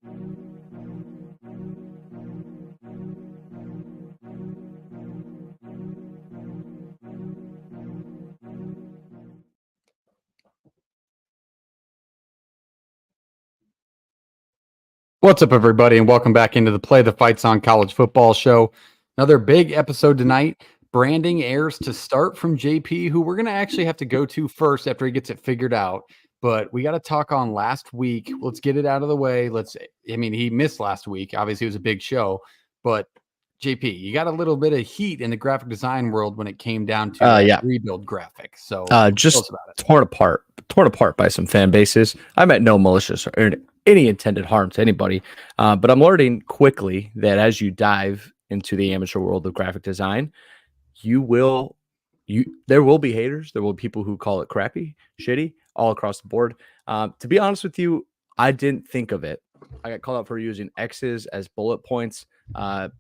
What's up, everybody, and welcome back into the Play the Fight Song College Football Show. Another big episode tonight. Branding airs to start from JP, who we're going to actually have to go to first after he gets it figured out. But we got to talk on last week. Let's get it out of the way. He missed last week. Obviously, it was a big show. But JP, you got a little bit of heat in the graphic design world when it came down to rebuild graphics. So just torn apart by some fan bases. I meant no malicious or any intended harm to anybody. But I'm learning quickly that as you dive into the amateur world of graphic design, there will be haters. There will be people who call it crappy, shitty, all across the board. To be honest with you, I didn't think of it. I got called out for using X's as bullet points,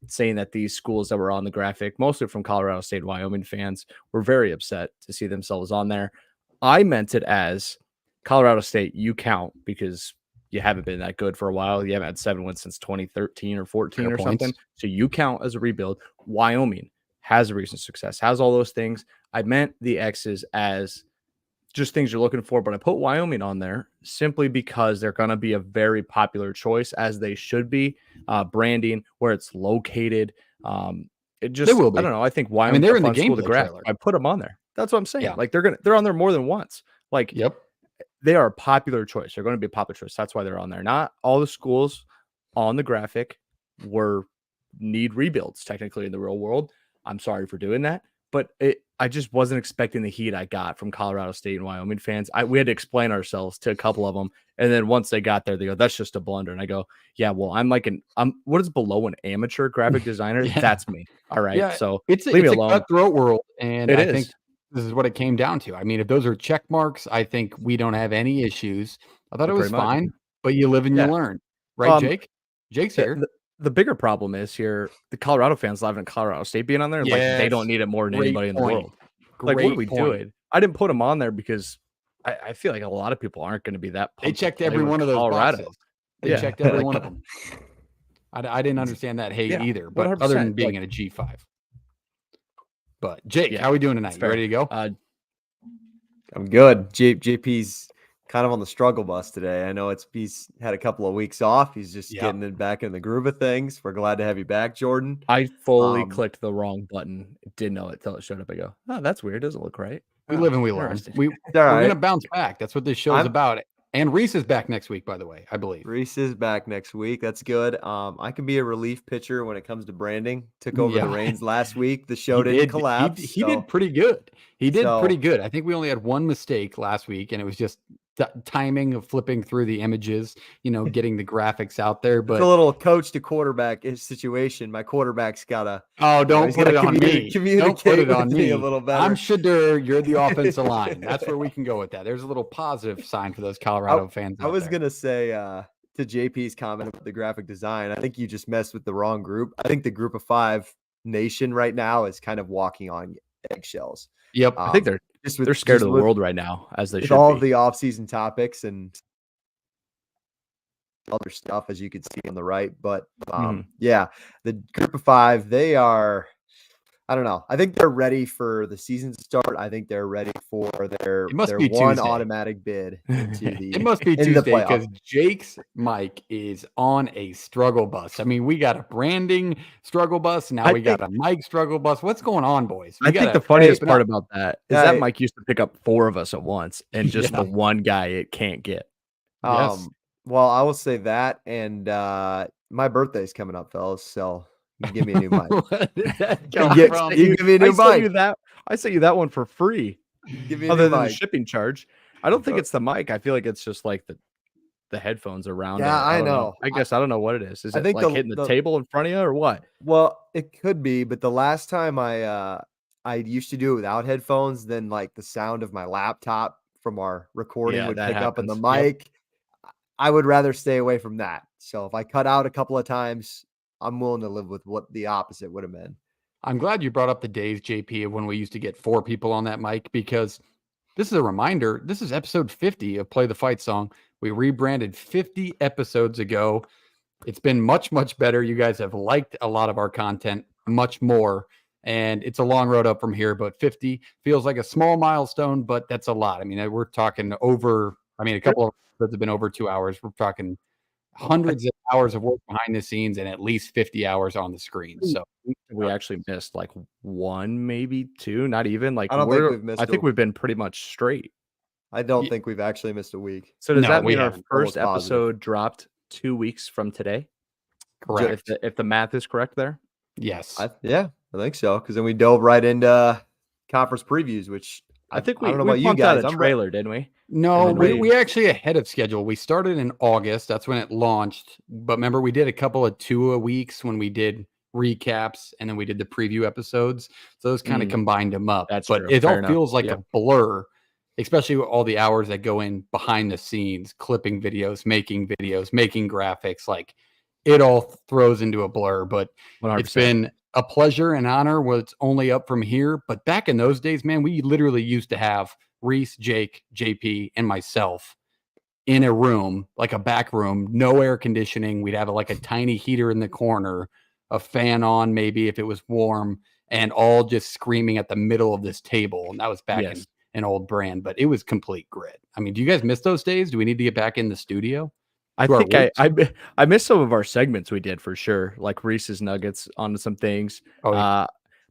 saying that these schools that were on the graphic, mostly from Colorado State, Wyoming fans, were very upset to see themselves on there. I meant it as Colorado State, you count because you haven't been that good for a while. You haven't had 7 wins since 2013 or 14 or something. So you count as a rebuild. Wyoming has a recent success, has all those things. I meant the X's as just things you're looking for, but I put Wyoming on there simply because they're going to be a very popular choice, as they should be. Branding, where it's located. It just, they will be. I don't know. I think Wyoming, they're in the game. I put them on there. That's what I'm saying. Yeah. Like they're on there more than once. Like, yep. They are a popular choice. They're going to be a popular choice. That's why they're on there. Not all the schools on the graphic need rebuilds technically in the real world. I'm sorry for doing that, but I just wasn't expecting the heat I got from Colorado State and Wyoming fans. We had to explain ourselves to a couple of them, and then once they got there, they go, "That's just a blunder." And I go, "Yeah, well, I'm what is below an amateur graphic designer? Yeah. That's me. All right, so leave me alone. It's a cutthroat world, and I think this is what it came down to. I mean, if those are check marks, I think we don't have any issues. I thought it was fine, but you live and you learn. Right, Jake? Jake's here. The bigger problem is here, the Colorado fans live in Colorado State being on there. Like, they don't need it more than anybody in the world. Like, what are we doing? I didn't put them on there because I feel like a lot of people aren't going to be that pumped. They checked every one of those boxes. They checked every one of them. I didn't understand that hate either, but other than being in a G5. But Jake, how are we doing tonight? You ready to go? I'm good. JP's kind of on the struggle bus today. I know he's had a couple of weeks off. He's just getting back in the groove of things. We're glad to have you back, Jordan. I fully clicked the wrong button. Didn't know it till it showed up. I go, oh, that's weird. Doesn't look right. We live and we learn. We're going to bounce back. That's what this show is about. And Reese is back next week, by the way, I believe. Reese is back next week. That's good. I can be a relief pitcher when it comes to branding. Took over the reins last week. The show didn't collapse. He did pretty good. He did pretty good. I think we only had one mistake last week, and it was just timing of flipping through the images, getting the graphics out there. But it's a little coach to quarterback situation. My quarterback's got don't put it on me. Don't put it on me a little better. I'm Shedeur. You're the offensive line. That's where we can go with that. There's a little positive sign for those Colorado fans. I was gonna say to JP's comment about the graphic design, I think you just messed with the wrong group. I think the Group of 5 nation right now is kind of walking on eggshells. Yep, I think they're scared of the world right now, as they should. All of the off-season topics and other stuff, as you can see on the right. But the Group of 5, they are. I don't know. I think they're ready for the season to start. I think they're ready for their one automatic bid into the. It must be Tuesday because Jake's mic is on a struggle bus. I mean, we got a branding struggle bus. Now we got a mic struggle bus. What's going on, boys? I think the funniest part about that is that mic used to pick up 4 of us at once, and just the one guy it can't get. Well, I will say that, and my birthday's coming up, fellas. So. You give me a new mic. You give me a new mic. I sent you that one for free. Give me a other new than mic. The shipping charge. I don't think it's the mic. I feel like it's just like the headphones around. Yeah, I know. I guess I don't know what it is. Is it like hitting the table in front of you or what? Well, it could be, but the last time I used to do it without headphones, then like the sound of my laptop from our recording would pick up in the mic. Yep. I would rather stay away from that. So if I cut out a couple of times, I'm willing to live with what the opposite would have been. I'm glad you brought up the days, JP, of when we used to get 4 people on that mic, because this is a reminder. This is episode 50 of Play the Fight Song. We rebranded 50 episodes ago. It's been much, much better. You guys have liked a lot of our content much more. And it's a long road up from here, but 50 feels like a small milestone, but that's a lot. I mean, we're talking over, a couple of episodes have been over 2 hours. We're talking hundreds of hours of work behind the scenes and at least 50 hours on the screen. So we actually missed like one, maybe two, not even. Like I don't think we've missed. I think we've been pretty much straight. I don't think we've actually missed a week. So does that mean our first episode dropped 2 weeks from today? Correct. If the math is correct there? Yes. I think so. Because then we dove right into conference previews, which I think I don't know about you guys. Out a trailer, didn't we? No, we actually ahead of schedule. We started in August. That's when it launched. But remember, we did a couple of 2 a weeks when we did recaps, and then we did the preview episodes. So those kind of combined them up. That's but true. It all feels like a blur, especially with all the hours that go in behind the scenes, clipping videos, making graphics. Like it all throws into a blur. But 100%. It's been a pleasure and honor. What's only up from here. But back in those days, man, we literally used to have Reese, Jake, JP, and myself in a room, like a back room, no air conditioning. We'd have like a tiny heater in the corner, a fan on maybe if it was warm, and all just screaming at the middle of this table. And that was back in an old brand, but it was complete grit. I mean, do you guys miss those days? Do we need to get back in the studio? I think I missed some of our segments we did for sure, like Reese's Nuggets on some things.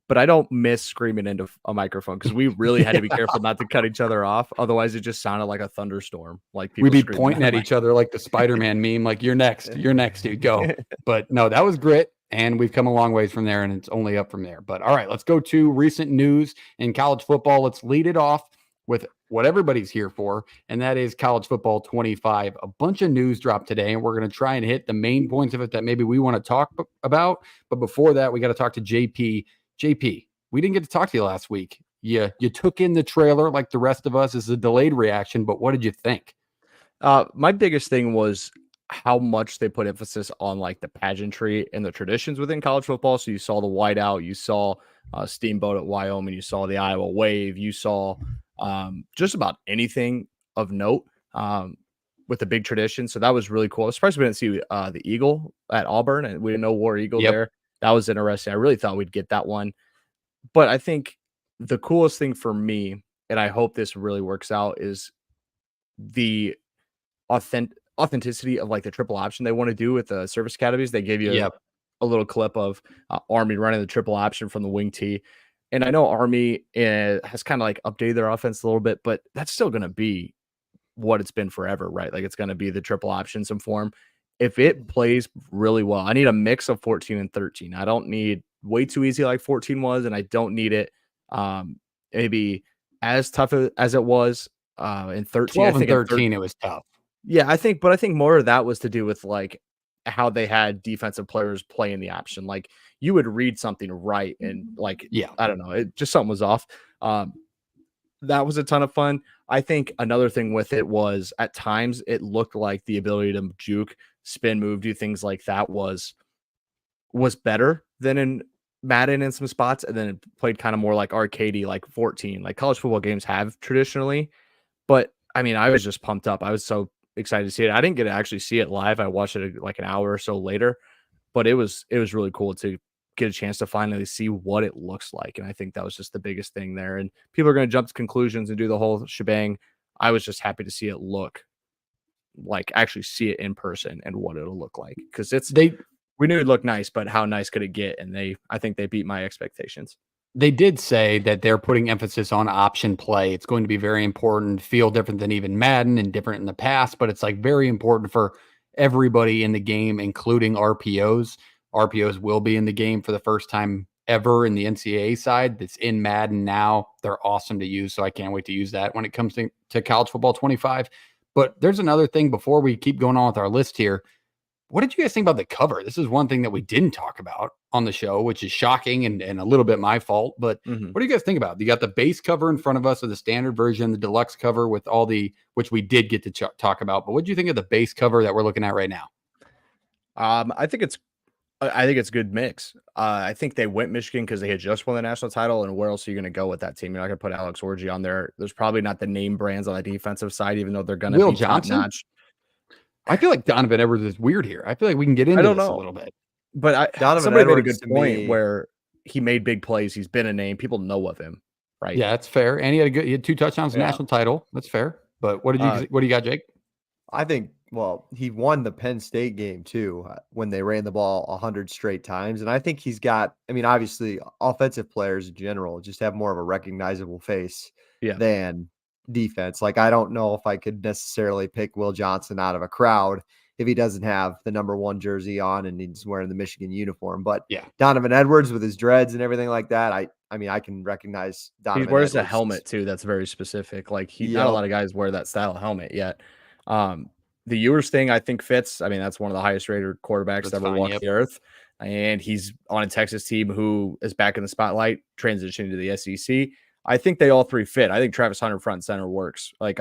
But I don't miss screaming into a microphone because we really had to be careful not to cut each other off. Otherwise, it just sounded like a thunderstorm. Like we'd be pointing at each other like the Spider-Man meme, like you're next, dude, go. But no, that was grit. And we've come a long ways from there, and it's only up from there. But all right, let's go to recent news in college football. Let's lead it off with what everybody's here for, and that is college football 25. A bunch of news dropped today, and we're going to try and hit the main points of it that maybe we want to talk about. But before that, we got to talk to JP. JP, we didn't get to talk to you last week. You took in the trailer like the rest of us as a delayed reaction, but what did you think? My biggest thing was how much they put emphasis on like the pageantry and the traditions within college football. So you saw the whiteout, you saw Steamboat at Wyoming, you saw the Iowa Wave, you saw just about anything of note with the big tradition. So that was really cool. I was surprised we didn't see the Eagle at Auburn, and we didn't know War Eagle there. That was interesting. I really thought we'd get that one. But I think the coolest thing for me, and I hope this really works out, is the authenticity of like the triple option they want to do with the service academies. They gave you a little clip of Army running the triple option from the wing tee. And I know Army has kind of like updated their offense a little bit, but that's still going to be what it's been forever, right? Like it's going to be the triple option some form. If it plays really well, I need a mix of 14 and 13. I don't need way too easy like 14 was, and I don't need it maybe as tough as it was in 13. 12 and 13, it was tough. Yeah, I think more of that was to do with like how they had defensive players playing the option. Like you would read something right and like, I don't know, it just something was off. That was a ton of fun. I think another thing with it was at times it looked like the ability to juke, spin move, do things like that was better than in Madden in some spots. And then it played kind of more like arcadey, like 14, like college football games have traditionally. But I mean, I was just pumped up. I was so excited to see it. I didn't get to actually see it live. I watched it like an hour or so later, but it was really cool to get a chance to finally see what it looks like. And I think that was just the biggest thing there. And people are going to jump to conclusions and do the whole shebang. I was just happy to see it look like actually see it in person and what it'll look like. Cause we knew it'd look nice, but how nice could it get? And I think they beat my expectations. They did say that they're putting emphasis on option play. It's going to be very important, feel different than even Madden and different in the past, but it's like very important for everybody in the game, including RPOs. RPOs will be in the game for the first time ever in the NCAA side. That's in Madden now. They're awesome to use, so I can't wait to use that when it comes to college football 25. But there's another thing before we keep going on with our list here. What did you guys think about the cover? This is one thing that we didn't talk about on the show, which is shocking and a little bit my fault. But what do you guys think about it? You got the base cover in front of us, or the standard version, the deluxe cover with all which we did get to talk about. But what do you think of the base cover that we're looking at right now? I think it's a good mix. I think they went Michigan because they had just won the national title, and where else are you going to go with that team? You're not going to put Alex Orji on there. There's probably not the name brands on the defensive side, even though they're going to be top notch. I feel like Donovan Edwards is weird here. I feel like we can get into this a little bit. But Donovan somebody made a Edwards good to point me, where he made big plays. He's been a name. People know of him, right? Yeah, that's fair. And he had 2 touchdowns, national title. That's fair. But what do you got, Jake? I think, well, he won the Penn State game too when they ran the ball 100 straight times. And I think he's got, I mean, obviously, offensive players in general just have more of a recognizable face than defense. Like, I don't know if I could necessarily pick Will Johnson out of a crowd if he doesn't have the number 1 jersey on and he's wearing the Michigan uniform. But Donovan Edwards with his dreads and everything like that, I mean, I can recognize Donovan He wears Edwards. a helmet too. That's very specific. Like not a lot of guys wear that style of helmet yet. The Ewers thing I think fits. I mean, that's one of the highest rated quarterbacks that ever walked the earth. And he's on a Texas team who is back in the spotlight, transitioning to the SEC. I think they all 3 fit. I think Travis Hunter front and center works. Like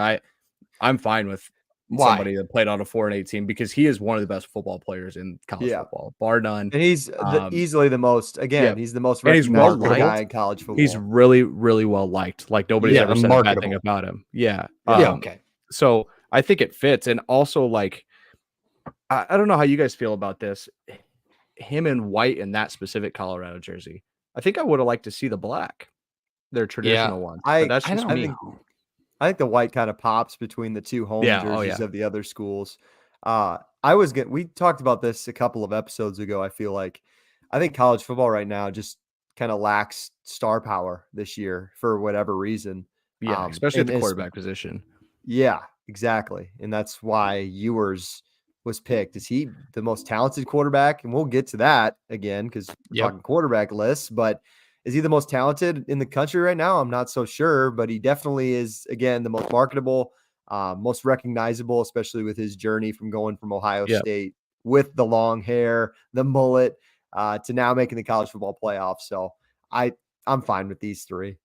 I'm fine with somebody that played on a 4-8 team because he is one of the best football players in college football, bar none. And he's easily the most, he's the most recognizable guy in college football. He's really, really well liked. Like nobody's ever said a bad thing about him. Okay. So I think it fits. And also, like, I don't know how you guys feel about this. Him in white in that specific Colorado jersey. I think I would have liked to see the black, their traditional one. That's just me. I think the white kind of pops between the 2 home jerseys of the other schools. We talked about this a couple of episodes ago. I feel like I think college football right now just kind of lacks star power this year for whatever reason. Yeah, especially at the quarterback position. Yeah, exactly. And that's why Ewers was picked. Is he the most talented quarterback? And we'll get to that again because we're talking quarterback lists, but is he the most talented in the country right now? I'm not so sure, but he definitely is, again, the most marketable, most recognizable, especially with his journey from going from Ohio State with the long hair, the mullet, to now making the college football playoffs. So I'm fine with these 3.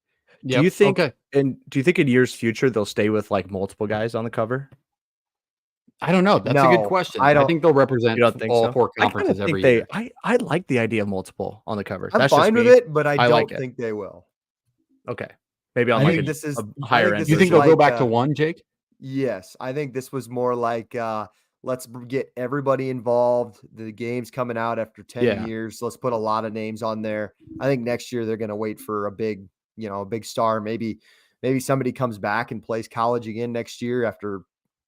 Do you think do you think in years future they'll stay with like multiple guys on the cover? I don't know. That's a good question. I think they'll represent all 4 conferences every year. I like the idea of multiple on the cover. I'm fine with it, but I don't think they will. Okay. Maybe on like a higher end. You think they'll go back to 1, Jake? Yes. I think this was more like let's get everybody involved. The game's coming out after 10 years. Let's put a lot of names on there. I think next year they're going to wait for a big star. Maybe somebody comes back and plays college again next year after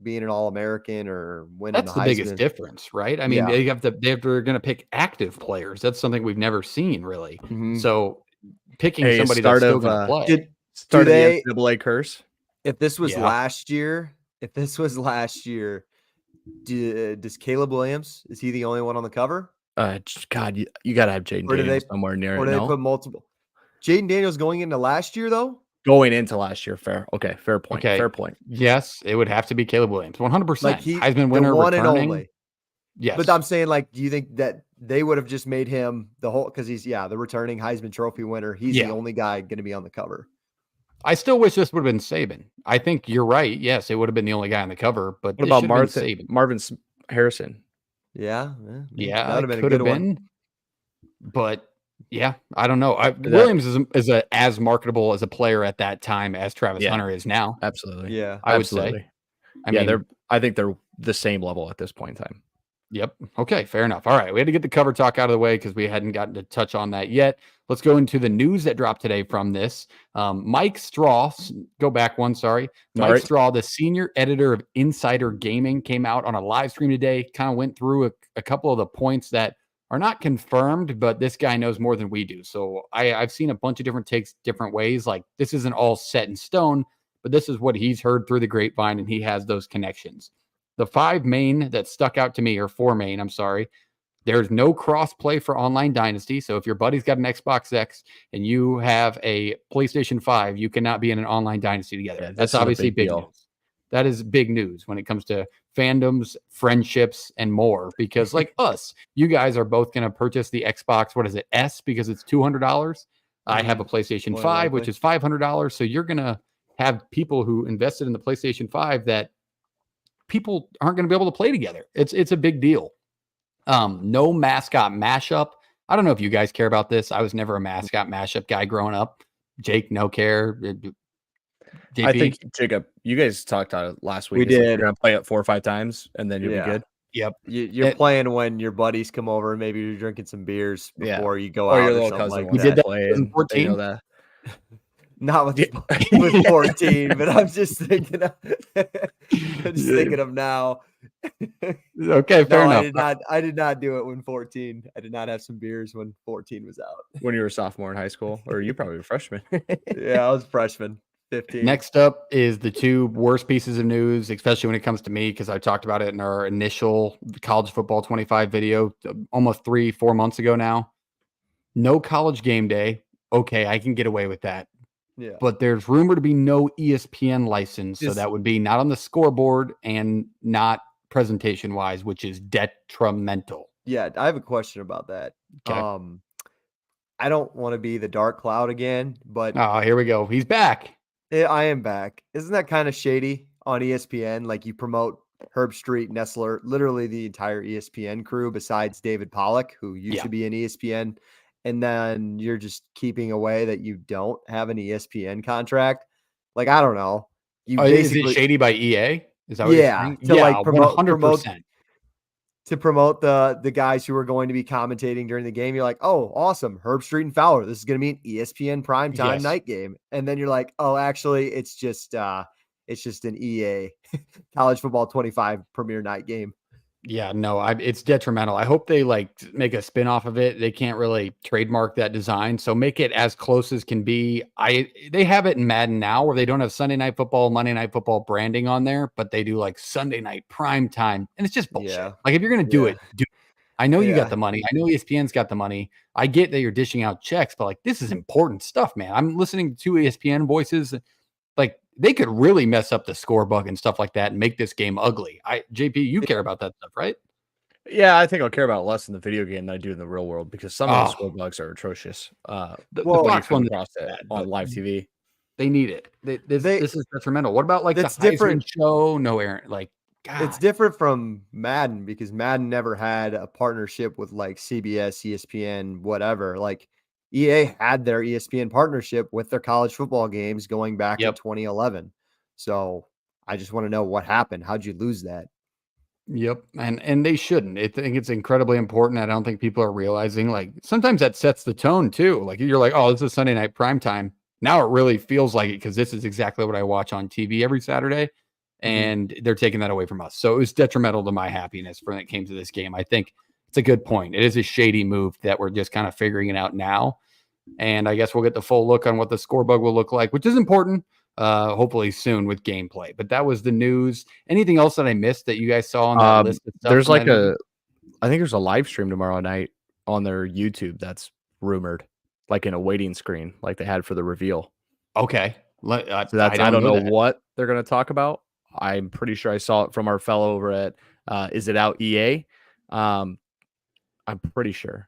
being an All-American or winning. That's the biggest difference, right? I mean, they're going to pick active players. That's something we've never seen, really. Mm-hmm. So picking somebody that's still going to play. Start the NCAA curse. If this was last year, does Caleb Williams, is he the only one on the cover? God, you got to have Jaden Daniels somewhere near it. Or do they put multiple? Jaden Daniels going into last year, though? Going into last year, fair. Okay, fair point. Okay. Fair point. Yes, it would have to be Caleb Williams, 100%. Like Heisman winner, one returning. And only. Yes, but I'm saying, like, do you think that they would have just made him the whole? Because he's the returning Heisman Trophy winner. He's the only guy going to be on the cover. I still wish this would have been Saban. I think you're right. Yes, it would have been the only guy on the cover. But what about Marvin Harrison? Yeah, that would have been a good one. But. Yeah, I don't know. Williams is as marketable as a player at that time as Travis Hunter is now. Absolutely. Yeah, I would say. I think they're the same level at this point in time. Yep. Okay, fair enough. All right, we had to get the cover talk out of the way because we hadn't gotten to touch on that yet. Let's go into the news that dropped today from this. Mike Straw, go back one, sorry. Mike Straw, the senior editor of Insider Gaming, came out on a live stream today, kind of went through a couple of the points that are not confirmed, but this guy knows more than we do. So I've seen a bunch of different takes, different ways. Like this isn't all set in stone, but this is what he's heard through the grapevine, and he has those connections. The 4 main, I'm sorry. There's no cross play for Online Dynasty. So if your buddy's got an Xbox X and you have a PlayStation 5, you cannot be in an Online Dynasty together. Yeah, that's obviously big news. That is big news when it comes to fandoms, friendships, and more. Because like us, you guys are both going to purchase the Xbox, S, because it's $200. I have a PlayStation 5, which is $500. So you're going to have people who invested in the PlayStation 5 that people aren't going to be able to play together. It's a big deal. No mascot mashup. I don't know if you guys care about this. I was never a mascot mashup guy growing up. Jake, no care. JP? I think, Jacob, you guys talked about it last week. We did. Like you're going to play it 4 or 5 times, and then you'll be good. Yep. You're playing when your buddies come over and maybe you're drinking some beers before you go or out your or little something cousin like wants that. to play. And they know 14? that. Not with 14, but I'm just thinking of now. Okay, fair enough. I did not do it when 14. I did not have some beers when 14 was out. When you were a sophomore in high school, or you probably were a freshman. Yeah, I was a freshman. 15. Next up is the two worst pieces of news, especially when it comes to me, because I talked about it in our initial college football 25 video almost 3-4 months ago now. No college game day. Okay, I can get away with that. Yeah. But there's rumored to be no ESPN license. So that would be not on the scoreboard and not presentation wise, which is detrimental. Yeah, I have a question about that. Okay. I don't want to be the dark cloud again, but Oh, here we go. He's back. I am back. Isn't that kind of shady on ESPN? Like you promote Herb Street, Nestler, literally the entire ESPN crew besides David Pollock, who used to be in ESPN. And then you're just keeping away that you don't have an ESPN contract. Like, I don't know. Is it shady by EA? Is that what you're saying? To like promote 100%. To promote the guys who are going to be commentating during the game. You're like, oh, awesome. Herb Street and Fowler. This is going to be an ESPN primetime night game. And then you're like, oh, actually, it's just an EA college football 25 premier night game. Yeah, no, it's detrimental. I hope they like make a spin off of it. They can't really trademark that design, so make it as close as can be. They have it in Madden now where they don't have Sunday Night Football, Monday Night Football branding on there, but they do like Sunday night prime time, and it's just bullshit. Yeah. Like if you're gonna do it, do it. I know you got the money. I know ESPN's got the money. I get that you're dishing out checks, but like this is important stuff, man. I'm listening to ESPN voices. Like they could really mess up the score bug and stuff like that and make this game ugly. JP, you care about that stuff, right? Yeah, I think I'll care about it less in the video game than I do in the real world because some of the score bugs are atrocious. The Fox one on live TV. They need it. This is detrimental. What about like the Heisman show? No, Aaron. Like, God. It's different from Madden because Madden never had a partnership with like CBS, ESPN, whatever. Like EA had their ESPN partnership with their college football games going back to 2011. So I just want to know what happened. How'd you lose that? Yep. And they shouldn't. I think it's incredibly important. I don't think people are realizing like sometimes that sets the tone too. Like you're like, oh, this is Sunday night prime time. Now it really feels like it because this is exactly what I watch on TV every Saturday. And they're taking that away from us. So it was detrimental to my happiness when it came to this game. I think it's a good point. It is a shady move that we're just kind of figuring it out now. And I guess we'll get the full look on what the score bug will look like, which is important, hopefully soon with gameplay. But that was the news. Anything else that I missed that you guys saw on that list of stuff? There's I think there's a live stream tomorrow night on their YouTube that's rumored, like in a waiting screen, like they had for the reveal. Okay. I don't know what they're going to talk about. I'm pretty sure I saw it from our fellow over at Is It Out EA? I'm pretty sure.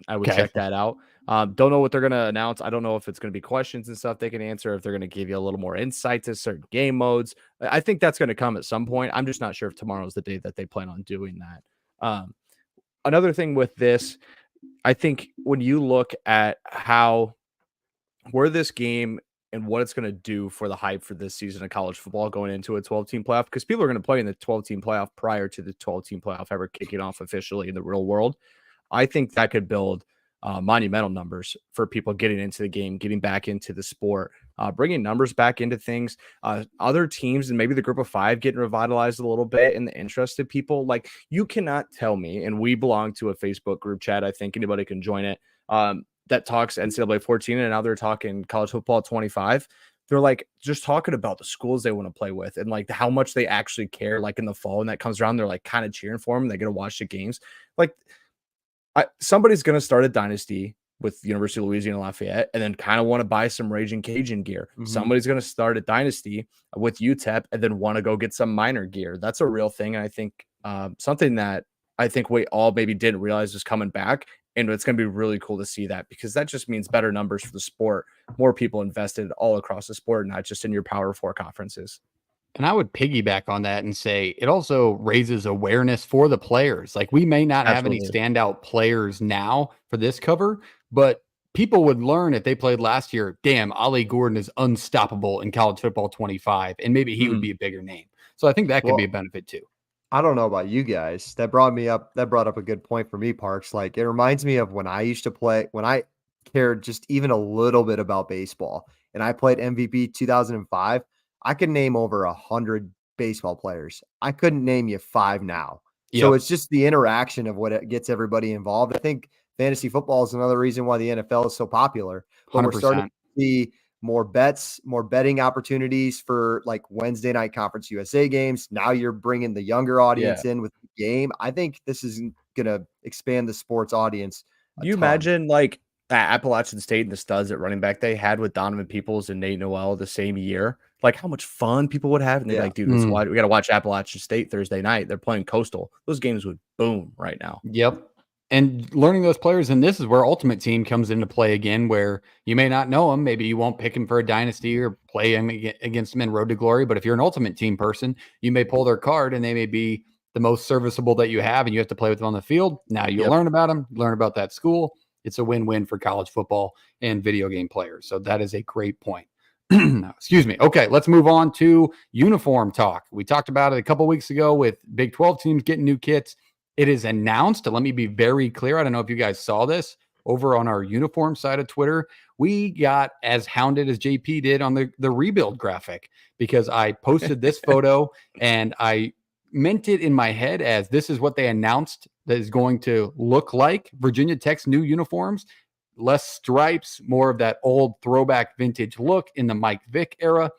I would check that out. Don't know what they're going to announce. I don't know if it's going to be questions and stuff they can answer, if they're going to give you a little more insight to certain game modes. I think that's going to come at some point. I'm just not sure if tomorrow's the day that they plan on doing that. Another thing with this, I think when you look at where this game and what it's going to do for the hype for this season of college football going into a 12-team playoff, because people are going to play in the 12-team playoff prior to the 12-team playoff ever kicking off officially in the real world. I think that could build monumental numbers for people getting into the game, getting back into the sport, bringing numbers back into things. Other teams and maybe the group of five getting revitalized a little bit and the interested people. Like you cannot tell me, and we belong to a Facebook group chat. I think anybody can join it. That talks NCAA 14 and now they're talking college football 25. They're like just talking about the schools they want to play with and like how much they actually care. Like in the fall when that comes around, they're like kind of cheering for them. They get to watch the games. Like somebody's going to start a dynasty with University of Louisiana Lafayette and then kind of want to buy some Raging Cajun gear. Somebody's going to start a dynasty with UTEP and then want to go get some minor gear. That's a real thing. And I think something that I think we all maybe didn't realize was coming back. And it's going to be really cool to see that because that just means better numbers for the sport, more people invested all across the sport, not just in your Power 4 conferences. And I would piggyback on that and say it also raises awareness for the players. Like we may not have any standout players now for this cover, but people would learn if they played last year, damn, Ollie Gordon is unstoppable in college football 25, and maybe he would be a bigger name. So I think that could be a benefit too. I don't know about you guys. That brought up a good point for me, Parks. Like, it reminds me of when I used to play, when I cared just even a little bit about baseball, and I played MVP 2005. I could name over 100 baseball players. I couldn't name you 5 now. So it's just the interaction of what it gets everybody involved. I think fantasy football is another reason why the NFL is so popular. But 100%. we're starting to see more bets, more betting opportunities for like Wednesday night Conference USA games. Now you're bringing the younger audience in with the game. I think this is going to expand the sports audience. You imagine like Appalachian State and the studs at running back they had with Donovan Peoples and Nate Noel the same year, like how much fun people would have. And they're like, dude, we got to watch Appalachian State Thursday night. They're playing Coastal. Those games would boom right now. Yep. And learning those players, and this is where Ultimate Team comes into play again, where you may not know them. Maybe you won't pick him for a dynasty or play him against him in Road to Glory. But if you're an Ultimate Team person, you may pull their card and they may be the most serviceable that you have, and you have to play with them on the field. Now you learn about them, learn about that school. It's a win-win for college football and video game players. So that is a great point. Excuse me. Okay, let's move on to uniform talk. We talked about it a couple weeks ago with Big 12 teams getting new kits. It is announced. Let me be very clear. I don't know if you guys saw this over on our uniform side of Twitter. We got as hounded as JP did on the rebuild graphic because I posted this photo and I meant it in my head as this is what they announced that is going to look like Virginia Tech's new uniforms. Less stripes, more of that old throwback vintage look in the Mike Vick era.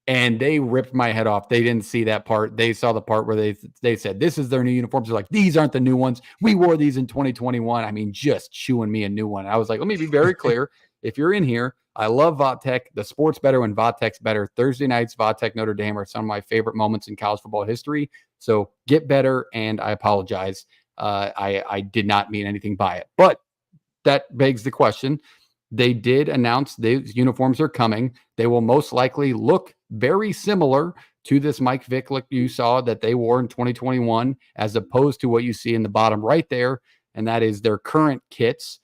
And they ripped my head off. They didn't see that part. They saw the part where they said, this is their new uniforms. They're like, these aren't the new ones. We wore these in 2021. I mean, just chewing me a new one. I was like, let me be very clear. If you're in here, I love Vatech. The sport's better when Vatech's better. Thursday nights, Vatech Notre Dame are some of my favorite moments in college football history. So get better, and I apologize. I did not mean anything by it. But that begs the question. They did announce these uniforms are coming. They will most likely look very similar to this Mike Vick look you saw that they wore in 2021, as opposed to what you see in the bottom right there, and that is their current kits.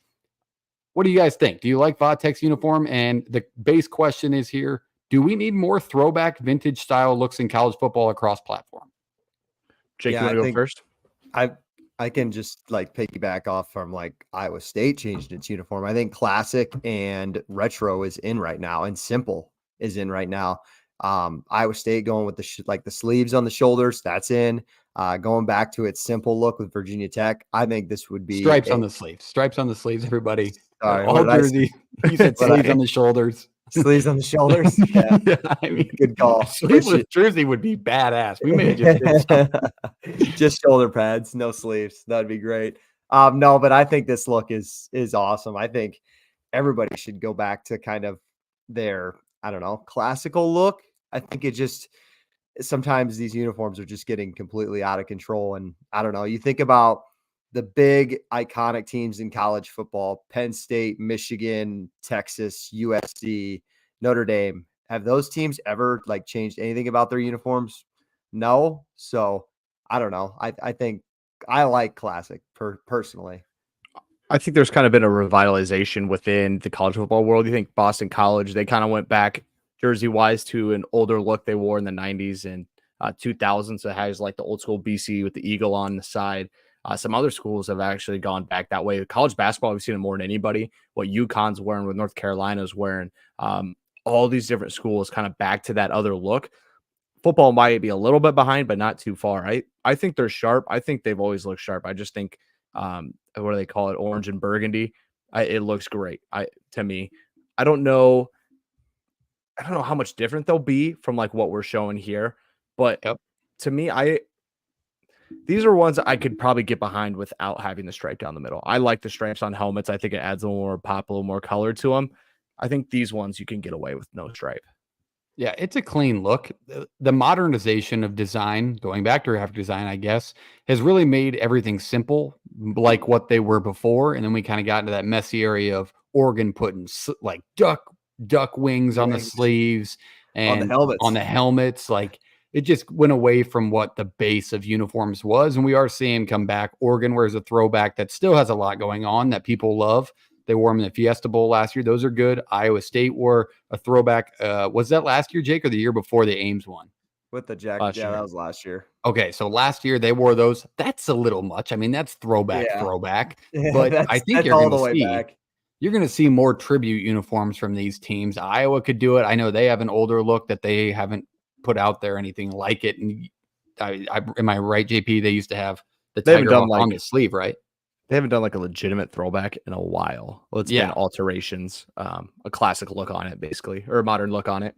What do you guys think? Do you like Vatech's uniform? And the base question is here, do we need more throwback vintage style looks in college football across platform? Jake, you want to go first? I can just like piggyback off from like Iowa State changed its uniform. I think classic and retro is in right now, and simple is in right now. Iowa State going with the sleeves on the shoulders, that's in. Going back to its simple look with Virginia Tech, I think this would be stripes on the sleeves. Stripes on the sleeves, everybody. Sorry, all jersey. You said sleeves on the shoulders. Sleeves on the shoulders. Yeah, I mean, good call. Sleeveless jersey would be badass. We may have just just shoulder pads, no sleeves. That'd be great. No, but I think this look is awesome. I think everybody should go back to kind of their, I don't know, classical look. I think it just sometimes these uniforms are just getting completely out of control. And I don't know, you think about the big iconic teams in college football, Penn State, Michigan, Texas, USC, Notre Dame. Have those teams ever like changed anything about their uniforms? No. So I don't know. I think I like classic personally. I think there's kind of been a revitalization within the college football world. You think Boston College, they kind of went back jersey wise to an older look they wore in the 90s and 2000s. So it has like the old school BC with the eagle on the side. Some other schools have actually gone back that way. College basketball, we've seen it more than anybody. What UConn's wearing, what North Carolina's wearing, all these different schools kind of back to that other look. Football might be a little bit behind, but not too far. I think they're sharp. I think they've always looked sharp. I just think, what do they call it? Orange and burgundy. It looks great. To me, I don't know how much different they'll be from like what we're showing here, but to me, these are ones I could probably get behind without having the stripe down the middle. I like the stripes on helmets. I think it adds a little more pop, a little more color to them. I think these ones you can get away with no stripe. Yeah, it's a clean look. The modernization of design, going back to graphic design, I guess, has really made everything simple, like what they were before. And then we kind of got into that messy area of Oregon putting like duck wings on the sleeves and on the helmets. Like it just went away from what the base of uniforms was. And we are seeing come back. Oregon wears a throwback that still has a lot going on that people love. They wore them in the Fiesta Bowl last year. Those are good. Iowa State wore a throwback. Was that last year, Jake, or the year before the Ames one? With the jacket. Yeah, that was last year. Okay, so last year they wore those. That's a little much. I mean, that's throwback. But I think you're going to see you're going to see more tribute uniforms from these teams. Iowa could do it. I know they have an older look that they haven't put out there anything like it. And am I right, JP? They used to have the tiger on the sleeve, right? They haven't done like a legitimate throwback in a while. Well, it's been alterations, a classic look on it, basically, or a modern look on it.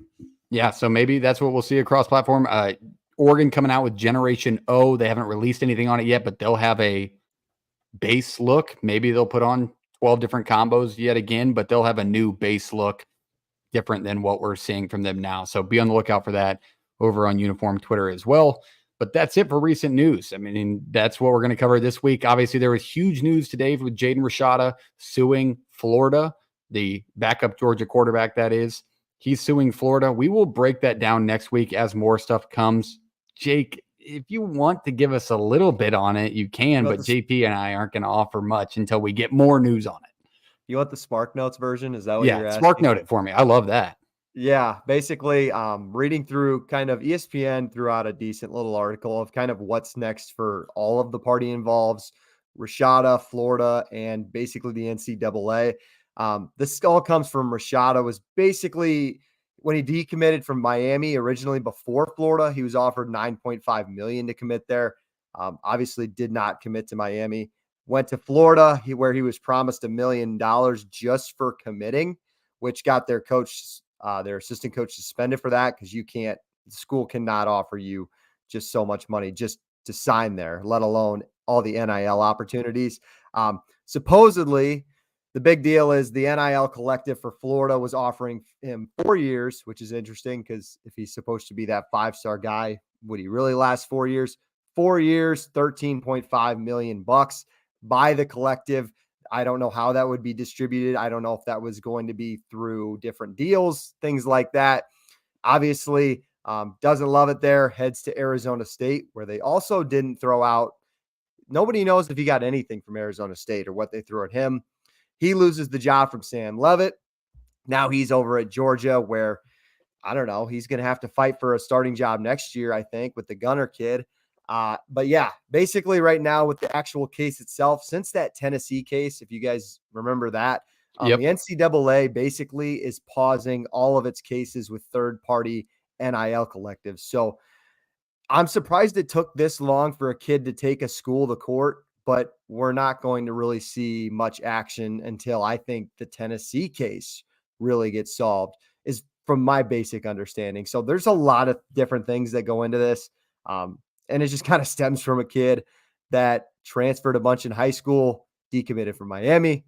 Yeah, so maybe that's what we'll see across platform. Oregon coming out with Generation O. They haven't released anything on it yet, but they'll have a base look. Maybe they'll put on 12 different combos yet again, but they'll have a new base look different than what we're seeing from them now. So be on the lookout for that over on Uniform Twitter as well. But that's it for recent news. I mean, that's what we're going to cover this week. Obviously, there was huge news today with Jaden Rashada suing Florida, the backup Georgia quarterback that is. He's suing Florida. We will break that down next week as more stuff comes. Jake, if you want to give us a little bit on it, you can, but JP and I aren't going to offer much until we get more news on it. You want the Spark Notes version? Is that what you're asking? Spark Note it for me. I love that. Yeah, basically reading through kind of ESPN threw out a decent little article of kind of what's next for all of the party involves, Rashada, Florida, and basically the NCAA. This all comes from Rashada. Was basically when he decommitted from Miami originally before Florida, he was offered $9.5 million to commit there. Obviously did not commit to Miami. Went to Florida where he was promised $1 million just for committing, which got their assistant coach suspended for that because the school cannot offer you just so much money just to sign there, let alone all the NIL opportunities. Supposedly, the big deal is the NIL collective for Florida was offering him 4 years, which is interesting because if he's supposed to be that 5-star guy, would he really last 4 years? 4 years, $13.5 million by the collective. I don't know how that would be distributed. I don't know if that was going to be through different deals, things like that. Obviously, doesn't love it there, heads to Arizona State, where they also didn't throw out. Nobody knows if he got anything from Arizona State or what they threw at him. He loses the job from Sam Leavitt. Now he's over at Georgia where, I don't know, he's going to have to fight for a starting job next year, I think, with the Gunner kid. But yeah, basically right now with the actual case itself, since that Tennessee case, if you guys remember that, the NCAA basically is pausing all of its cases with third-party NIL collectives. So I'm surprised it took this long for a kid to take a school to court, but we're not going to really see much action until I think the Tennessee case really gets solved, is from my basic understanding. So there's a lot of different things that go into this. And it just kind of stems from a kid that transferred a bunch in high school, decommitted from Miami,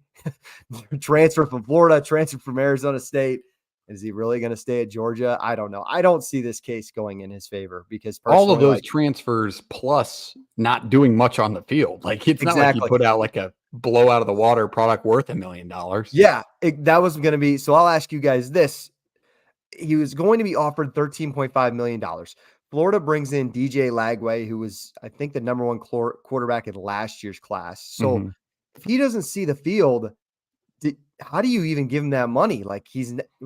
transferred from Florida, transferred from Arizona State. Is he really going to stay at Georgia? I don't know. I don't see this case going in his favor because all of those transfers plus not doing much on the field. Like it's not like you put out like a blow out of the water product worth $1 million. Yeah, that was going to be. So I'll ask you guys this. He was going to be offered $13.5 million. Florida brings in DJ Lagway, who was, I think, the number one quarterback in last year's class. So if he doesn't see the field, how do you even give him that money? Like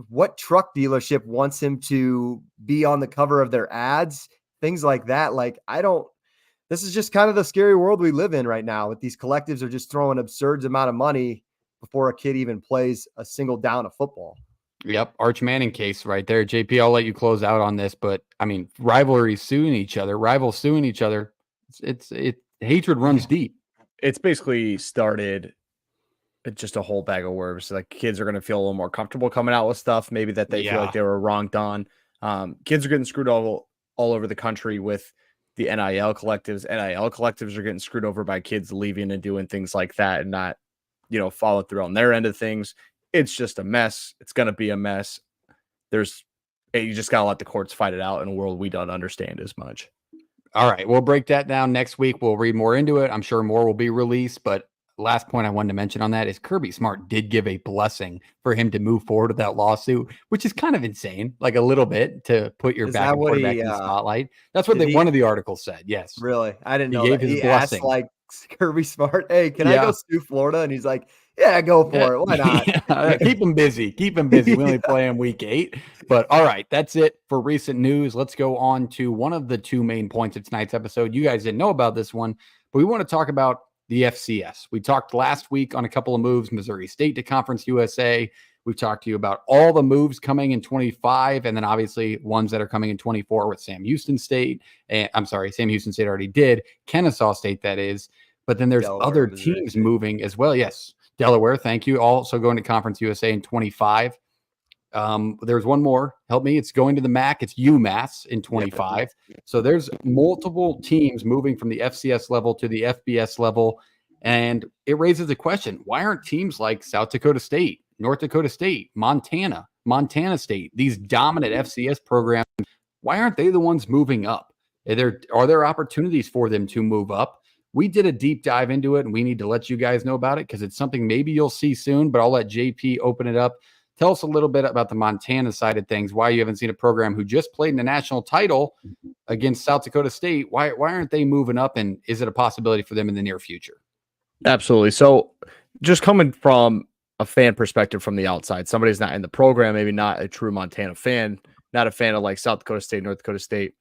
what truck dealership wants him to be on the cover of their ads? Things like that. Like, this is just kind of the scary world we live in right now with these collectives are just throwing absurd amount of money before a kid even plays a single down of football. Yep. Arch Manning case right there. JP, I'll let you close out on this, but I mean, rivals suing each other. It's hatred runs deep. It's basically started just a whole bag of worms. Like kids are going to feel a little more comfortable coming out with stuff, maybe that they feel like they were wronged on. Kids are getting screwed all over the country with the NIL collectives. NIL collectives are getting screwed over by kids leaving and doing things like that and not, follow through on their end of things. It's just a mess. It's going to be a mess. You just got to let the courts fight it out in a world we don't understand as much. All right. We'll break that down next week. We'll read more into it. I'm sure more will be released, but last point I wanted to mention on that is Kirby Smart did give a blessing for him to move forward with that lawsuit, which is kind of insane, like a little bit to put your backup quarterback in the spotlight. That's what one of the articles said. Yes. Really? I didn't know he gave that. His blessing. Asked, like Kirby Smart, hey, can I go sue Florida? And he's like, Yeah, go for it. Why not? Keep them busy. Keep them busy. We only play them week 8. But all right, that's it for recent news. Let's go on to one of the 2 main points of tonight's episode. You guys didn't know about this one, but we want to talk about the FCS. We talked last week on a couple of moves, Missouri State to Conference USA. We've talked to you about all the moves coming in 25, and then obviously ones that are coming in 24 with Sam Houston State. I'm sorry, Sam Houston State already did. Kennesaw State, that is. But then there's Delaware, other Missouri teams State. moving as well. Yes, Delaware, thank you. Also going to Conference USA in 25. There's one more. Help me. It's going to the MAC. It's UMass in 25. So there's multiple teams moving from the FCS level to the FBS level. And it raises the question, why aren't teams like South Dakota State, North Dakota State, Montana State, these dominant FCS programs, why aren't they the ones moving up? Are there opportunities for them to move up? We did a deep dive into it, and we need to let you guys know about it because it's something maybe you'll see soon, but I'll let JP open it up. Tell us a little bit about the Montana side of things, why you haven't seen a program who just played in the national title against South Dakota State. Why aren't they moving up, and is it a possibility for them in the near future? Absolutely. So just coming from a fan perspective from the outside, somebody's not in the program, maybe not a true Montana fan, not a fan of like South Dakota State, North Dakota State.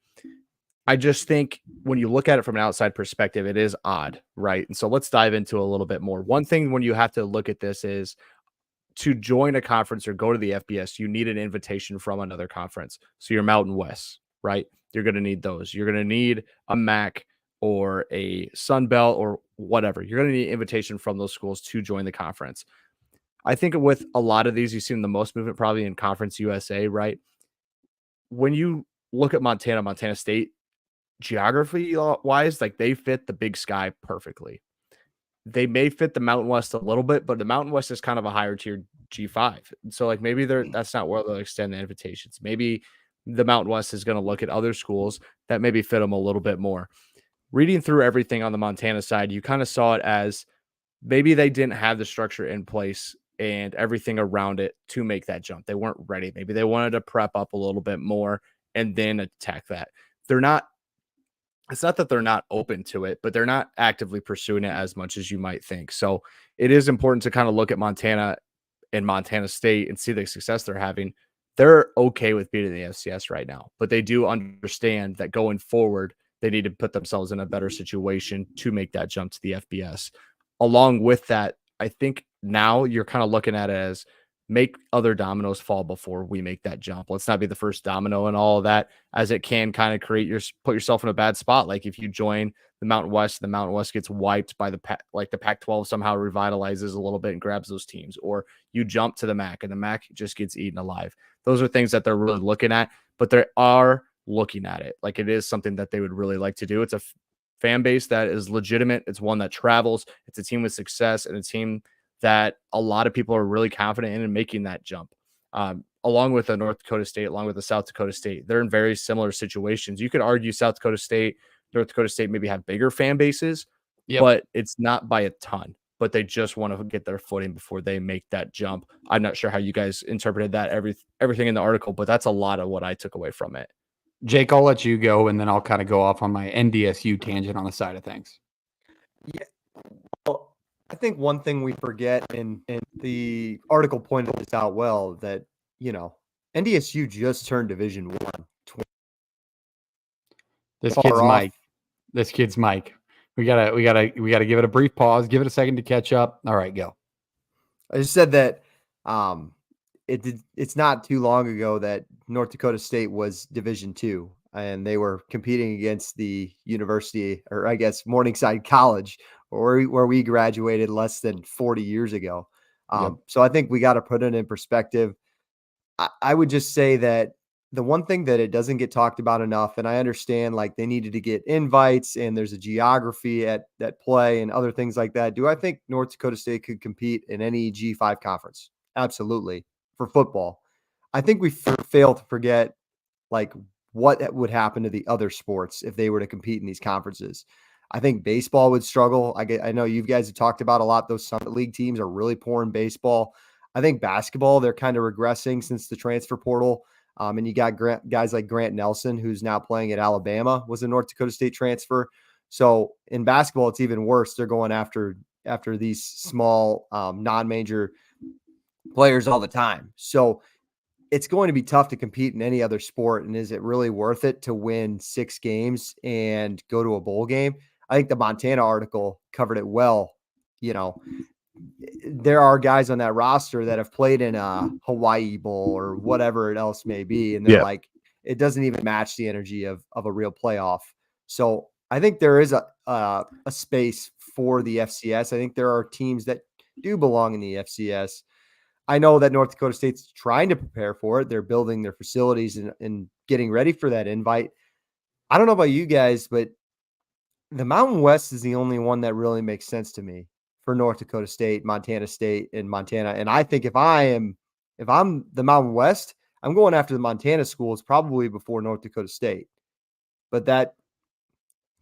I just think when you look at it from an outside perspective, it is odd, right? And so let's dive into a little bit more. One thing when you have to look at this is to join a conference or go to the FBS, you need an invitation from another conference. So your Mountain West, right? You're going to need those. You're going to need a MAC or a Sun Belt or whatever. You're going to need an invitation from those schools to join the conference. I think with a lot of these, you've seen the most movement probably in Conference USA, right? When you look at Montana State, geography wise, like they fit the Big Sky perfectly. They may fit the Mountain West a little bit, but the Mountain West is kind of a higher tier G5. So like maybe that's not where they'll extend the invitations. Maybe the Mountain West is going to look at other schools that maybe fit them a little bit more. Reading through everything on the Montana side, you kind of saw it as maybe they didn't have the structure in place and everything around it to make that jump. They weren't ready. Maybe they wanted to prep up a little bit more and then attack that. It's not that they're not open to it, but they're not actively pursuing it as much as you might think. So it is important to kind of look at Montana and Montana State and see the success they're having. They're okay with beating the FCS right now, but they do understand that going forward, they need to put themselves in a better situation to make that jump to the FBS. Along with that, I think now you're kind of looking at it as make other dominoes fall before we make that jump. Let's not be the first domino and all of that, as it can kind of put yourself in a bad spot. Like if you join the Mountain West gets wiped by the Pac-12 somehow revitalizes a little bit and grabs those teams, or you jump to the MAC and the MAC just gets eaten alive. Those are things that they're really looking at, but they are looking at it. Like it is something that they would really like to do. It's a fan base that is legitimate. It's one that travels. It's a team with success and a team that a lot of people are really confident in making that jump. Along with the North Dakota State, along with the South Dakota State, they're in very similar situations. You could argue South Dakota State, North Dakota State maybe have bigger fan bases, but it's not by a ton. But they just want to get their footing before they make that jump. I'm not sure how you guys interpreted that, everything in the article, but that's a lot of what I took away from it. Jake, I'll let you go, and then I'll kind of go off on my NDSU tangent on the side of things. Yeah. Well, I think one thing we forget, and the article pointed this out well, that, NDSU just turned Division 1. This kid's Mike. This kid's Mike. We gotta give it a brief pause. Give it a second to catch up. All right, go. I just said that it's not too long ago that North Dakota State was Division 2, and they were competing against the university, or I guess Morningside College, where we graduated less than 40 years ago. So I think we got to put it in perspective. I would just say that the one thing that it doesn't get talked about enough, and I understand like they needed to get invites and there's a geography at play and other things like that. Do I think North Dakota State could compete in any G5 conference? Absolutely. For football. I think we fail to forget like what would happen to the other sports if they were to compete in these conferences. I think baseball would struggle. I know you guys have talked about a lot. Those Summit League teams are really poor in baseball. I think basketball, they're kind of regressing since the transfer portal. And you got guys like Grant Nelson, who's now playing at Alabama, was a North Dakota State transfer. So in basketball, it's even worse. They're going after after these small non-major players all the time. So it's going to be tough to compete in any other sport. And is it really worth it to win 6 games and go to a bowl game? I think the Montana article covered it well. You know, there are guys on that roster that have played in a Hawaii Bowl or whatever it else may be. And they're like, it doesn't even match the energy of a real playoff. So I think there is a space for the FCS. I think there are teams that do belong in the FCS. I know that North Dakota State's trying to prepare for it. They're building their facilities and getting ready for that invite. I don't know about you guys, but the Mountain West is the only one that really makes sense to me for North Dakota State, Montana State, and Montana. And I think if I'm the Mountain West, I'm going after the Montana schools probably before North Dakota State. But that's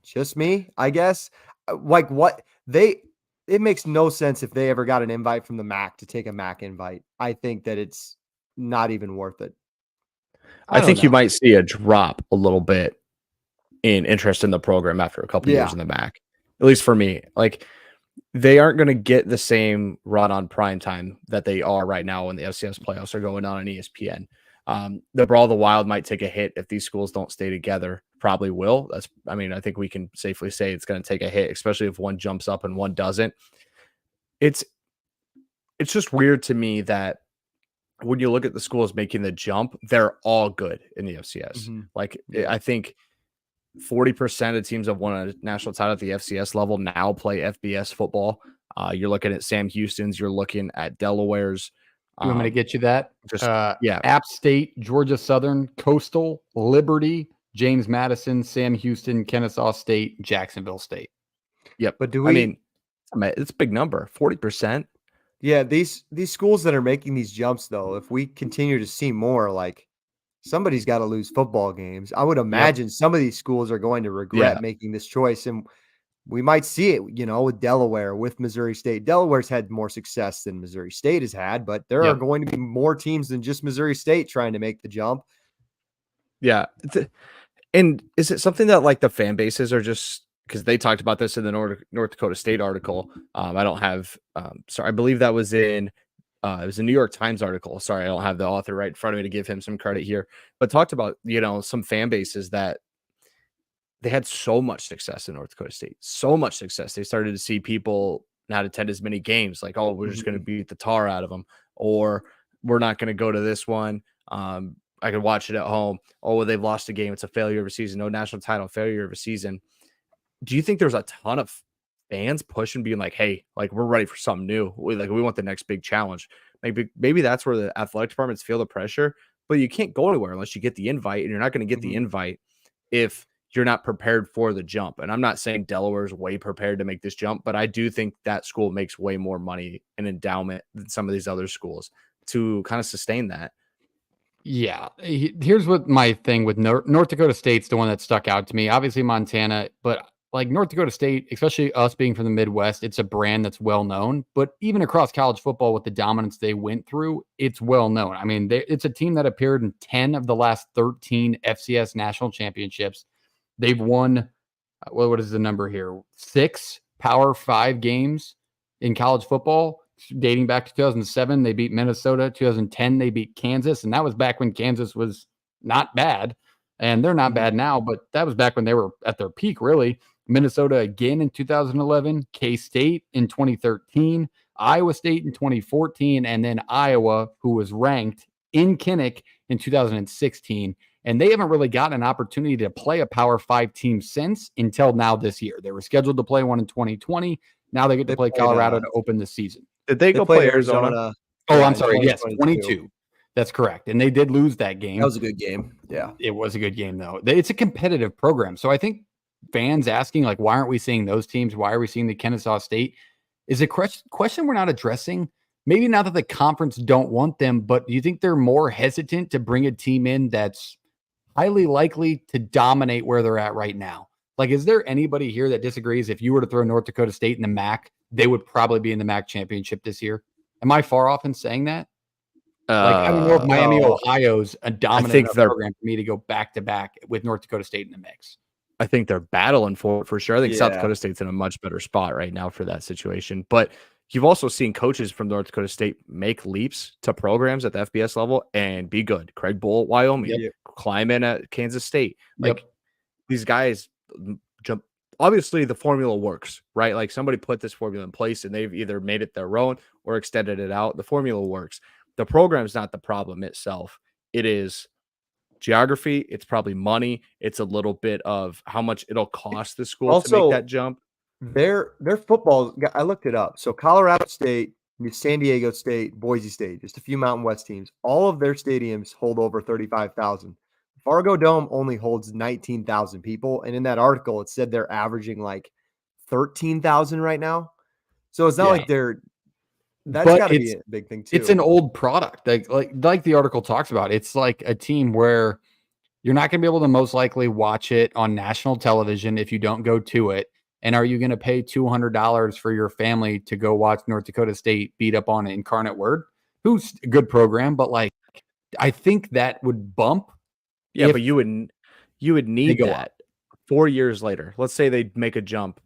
just me, I guess. Like it makes no sense if they ever got an invite from the MAC to take a MAC invite. I think that it's not even worth it. I think you might see a drop a little bit in interest in the program after a couple years in the MAC, at least for me. Like, they aren't going to get the same run on prime time that they are right now when the FCS playoffs are going on ESPN. The Brawl of the Wild might take a hit if these schools don't stay together. Probably will. I think we can safely say it's going to take a hit, especially if one jumps up and one doesn't. It's just weird to me that when you look at the schools making the jump, they're all good in the FCS. Mm-hmm. I think 40% of teams have won a national title at the FCS level now play FBS football. You're looking at Sam Houston's, you're looking at Delaware's. You want me to get you that? App State, Georgia Southern, Coastal, Liberty, James Madison, Sam Houston, Kennesaw State, Jacksonville State. Yep. But it's a big number, 40%. Yeah, these schools that are making these jumps, though, if we continue to see more, like, somebody's got to lose football games. I would imagine some of these schools are going to regret making this choice. And we might see it, with Delaware, with Missouri State. Delaware's had more success than Missouri State has had, but there are going to be more teams than just Missouri State trying to make the jump. Yeah. And is it something that, like, the fan bases are just, because they talked about this in the North Dakota State article. I don't have, I believe that was in, it was a New York Times article. Sorry, I don't have the author right in front of me to give him some credit here, but talked about, some fan bases that they had so much success in North Dakota State, so much success. They started to see people not attend as many games. Like, oh, we're just going to beat the tar out of them, or we're not going to go to this one. I could watch it at home. Oh, well, they've lost a game. It's a failure of a season. No national title, failure of a season. Do you think there's a ton of fans pushing, being like, hey, like, we're ready for something new. We want the next big challenge. Maybe that's where the athletic departments feel the pressure, but you can't go anywhere unless you get the invite, and you're not going to get the invite if you're not prepared for the jump. And I'm not saying Delaware's way prepared to make this jump, but I do think that school makes way more money in endowment than some of these other schools to kind of sustain that. Yeah. Here's what my thing with North Dakota State's the one that stuck out to me. Obviously Montana, but like North Dakota State, especially us being from the Midwest, it's a brand that's well known. But even across college football, with the dominance they went through, it's well known. I mean, it's a team that appeared in 10 of the last 13 FCS national championships. They've won, what is the number here? 6 Power 5 games in college football, dating back to 2007. They beat Minnesota. 2010, they beat Kansas. And that was back when Kansas was not bad. And they're not bad now, but that was back when they were at their peak, really. Minnesota again in 2011, K-State in 2013, Iowa State in 2014, and then Iowa, who was ranked in Kinnick in 2016. And they haven't really gotten an opportunity to play a Power 5 team since until now this year. They were scheduled to play one in 2020. Now they get to play Colorado to open the season. Did they go play Arizona? Oh, I'm sorry. Yes, 22. That's correct. And they did lose that game. That was a good game. Yeah. It was a good game, though. It's a competitive program. So I think fans asking, like, why aren't we seeing those teams? Why are we seeing the Kennesaw State? Is a question we're not addressing. Maybe not that the conference don't want them, but do you think they're more hesitant to bring a team in that's highly likely to dominate where they're at right now? Like, is there anybody here that disagrees? If you were to throw North Dakota State in the MAC, they would probably be in the MAC championship this year. Am I far off in saying that? I don't know if Miami, Ohio's a dominant program for me to go back to back with North Dakota State in the mix. I think they're battling for sure. I think South Yeah. Dakota State's in a much better spot right now for that situation. But you've also seen coaches from North Dakota State make leaps to programs at the FBS level and be good. Craig Bull at Wyoming, Yep. climb in at Kansas State. Like Yep. these guys jump. Obviously, the formula works, right? Like somebody put this formula in place and they've either made it their own or extended it out. The formula works. The program's not the problem itself. It is geography. It's probably money. It's a little bit of how much it'll cost the school to make that jump. Their football, I looked it up. So Colorado State, San Diego State, Boise State, just a few Mountain West teams. All of their stadiums hold over 35,000. Fargo Dome only holds 19,000 people. And in that article, it said they're averaging like 13,000 right now. So it's not like that's got to be a big thing too. It's an old product. Like the article talks about. It's like a team where you're not going to be able to most likely watch it on national television if you don't go to it. And are you going to pay $200 for your family to go watch North Dakota State beat up on Incarnate Word, who's a good program, but like I think that would bump. Yeah, but you would need that up. 4 years later. Let's say they make a jump.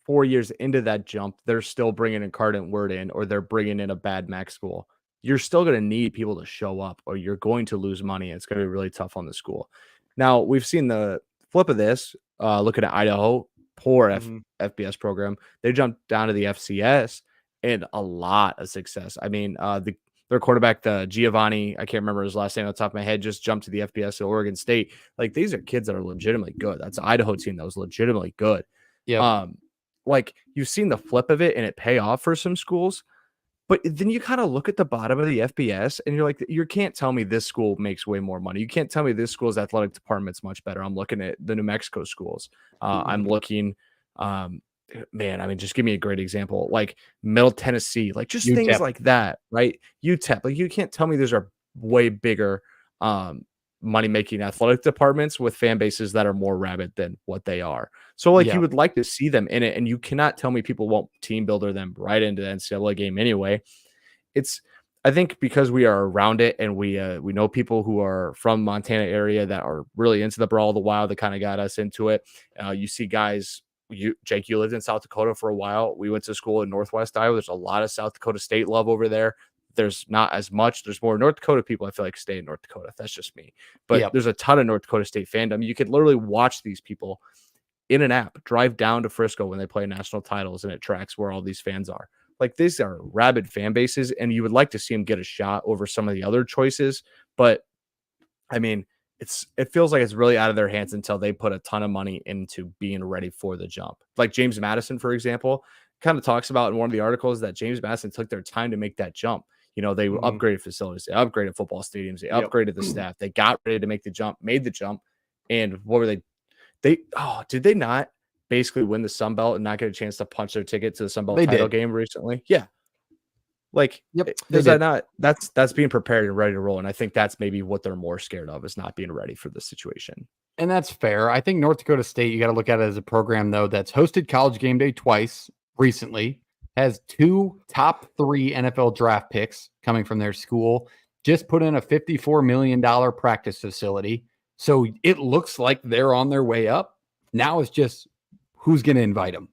4 years into that jump, they're still bringing Incarnate Word in, or they're bringing in a bad MAC school. You're still going to need people to show up, or you're going to lose money. It's going to be really tough on the school. Now, we've seen the flip of this. Looking at Idaho, poor FBS program. They jumped down to the FCS and a lot of success. I mean, their quarterback, the Giovanni, I can't remember his last name on the top of my head, just jumped to the FBS at Oregon State. Like, these are kids that are legitimately good. That's an Idaho team that was legitimately good. Yeah. Like, you've seen the flip of it and it pay off for some schools. But then you kind of look at the bottom of the FBS and you're like, you can't tell me this school makes way more money. You can't tell me this school's athletic department's much better. I'm looking at the New Mexico schools. I'm looking, man, I mean, just give me a great example, like Middle Tennessee, like just things like that, right? UTEP, like you can't tell me those are way bigger money-making athletic departments with fan bases that are more rabid than what they are. So like you would like to see them in it, and you cannot tell me people won't team builder them right into the NCAA game anyway. I think because we are around it and we know people who are from Montana area that are really into the Brawl of the Wild that kind of got us into it. You see guys, Jake, you lived in South Dakota for a while. We went to school in Northwest Iowa. There's a lot of South Dakota State love over there. There's not as much. There's more North Dakota people I feel like stay in North Dakota. That's just me. But there's a ton of North Dakota State fandom. You could literally watch these people in an app, drive down to Frisco when they play national titles, and it tracks where all these fans are. Like, these are rabid fan bases, and you would like to see them get a shot over some of the other choices. But I mean, it feels like it's really out of their hands until they put a ton of money into being ready for the jump. Like James Madison, for example, kind of talks about in one of the articles that James Madison took their time to make that jump. You know, they upgraded facilities, they upgraded football stadiums, they upgraded the staff, they got ready to make the jump, made the jump. And what were they? Did they not basically win the Sun Belt and not get a chance to punch their ticket to the Sun Belt title game recently? Yeah. Like, is that not, that's being prepared and ready to roll. And I think that's maybe what they're more scared of, is not being ready for the situation. And that's fair. I think North Dakota State, you got to look at it as a program, though, that's hosted College Game Day twice recently, has 2 top 3 NFL draft picks coming from their school, just put in a $54 million practice facility. So it looks like they're on their way up. Now it's just who's going to invite them.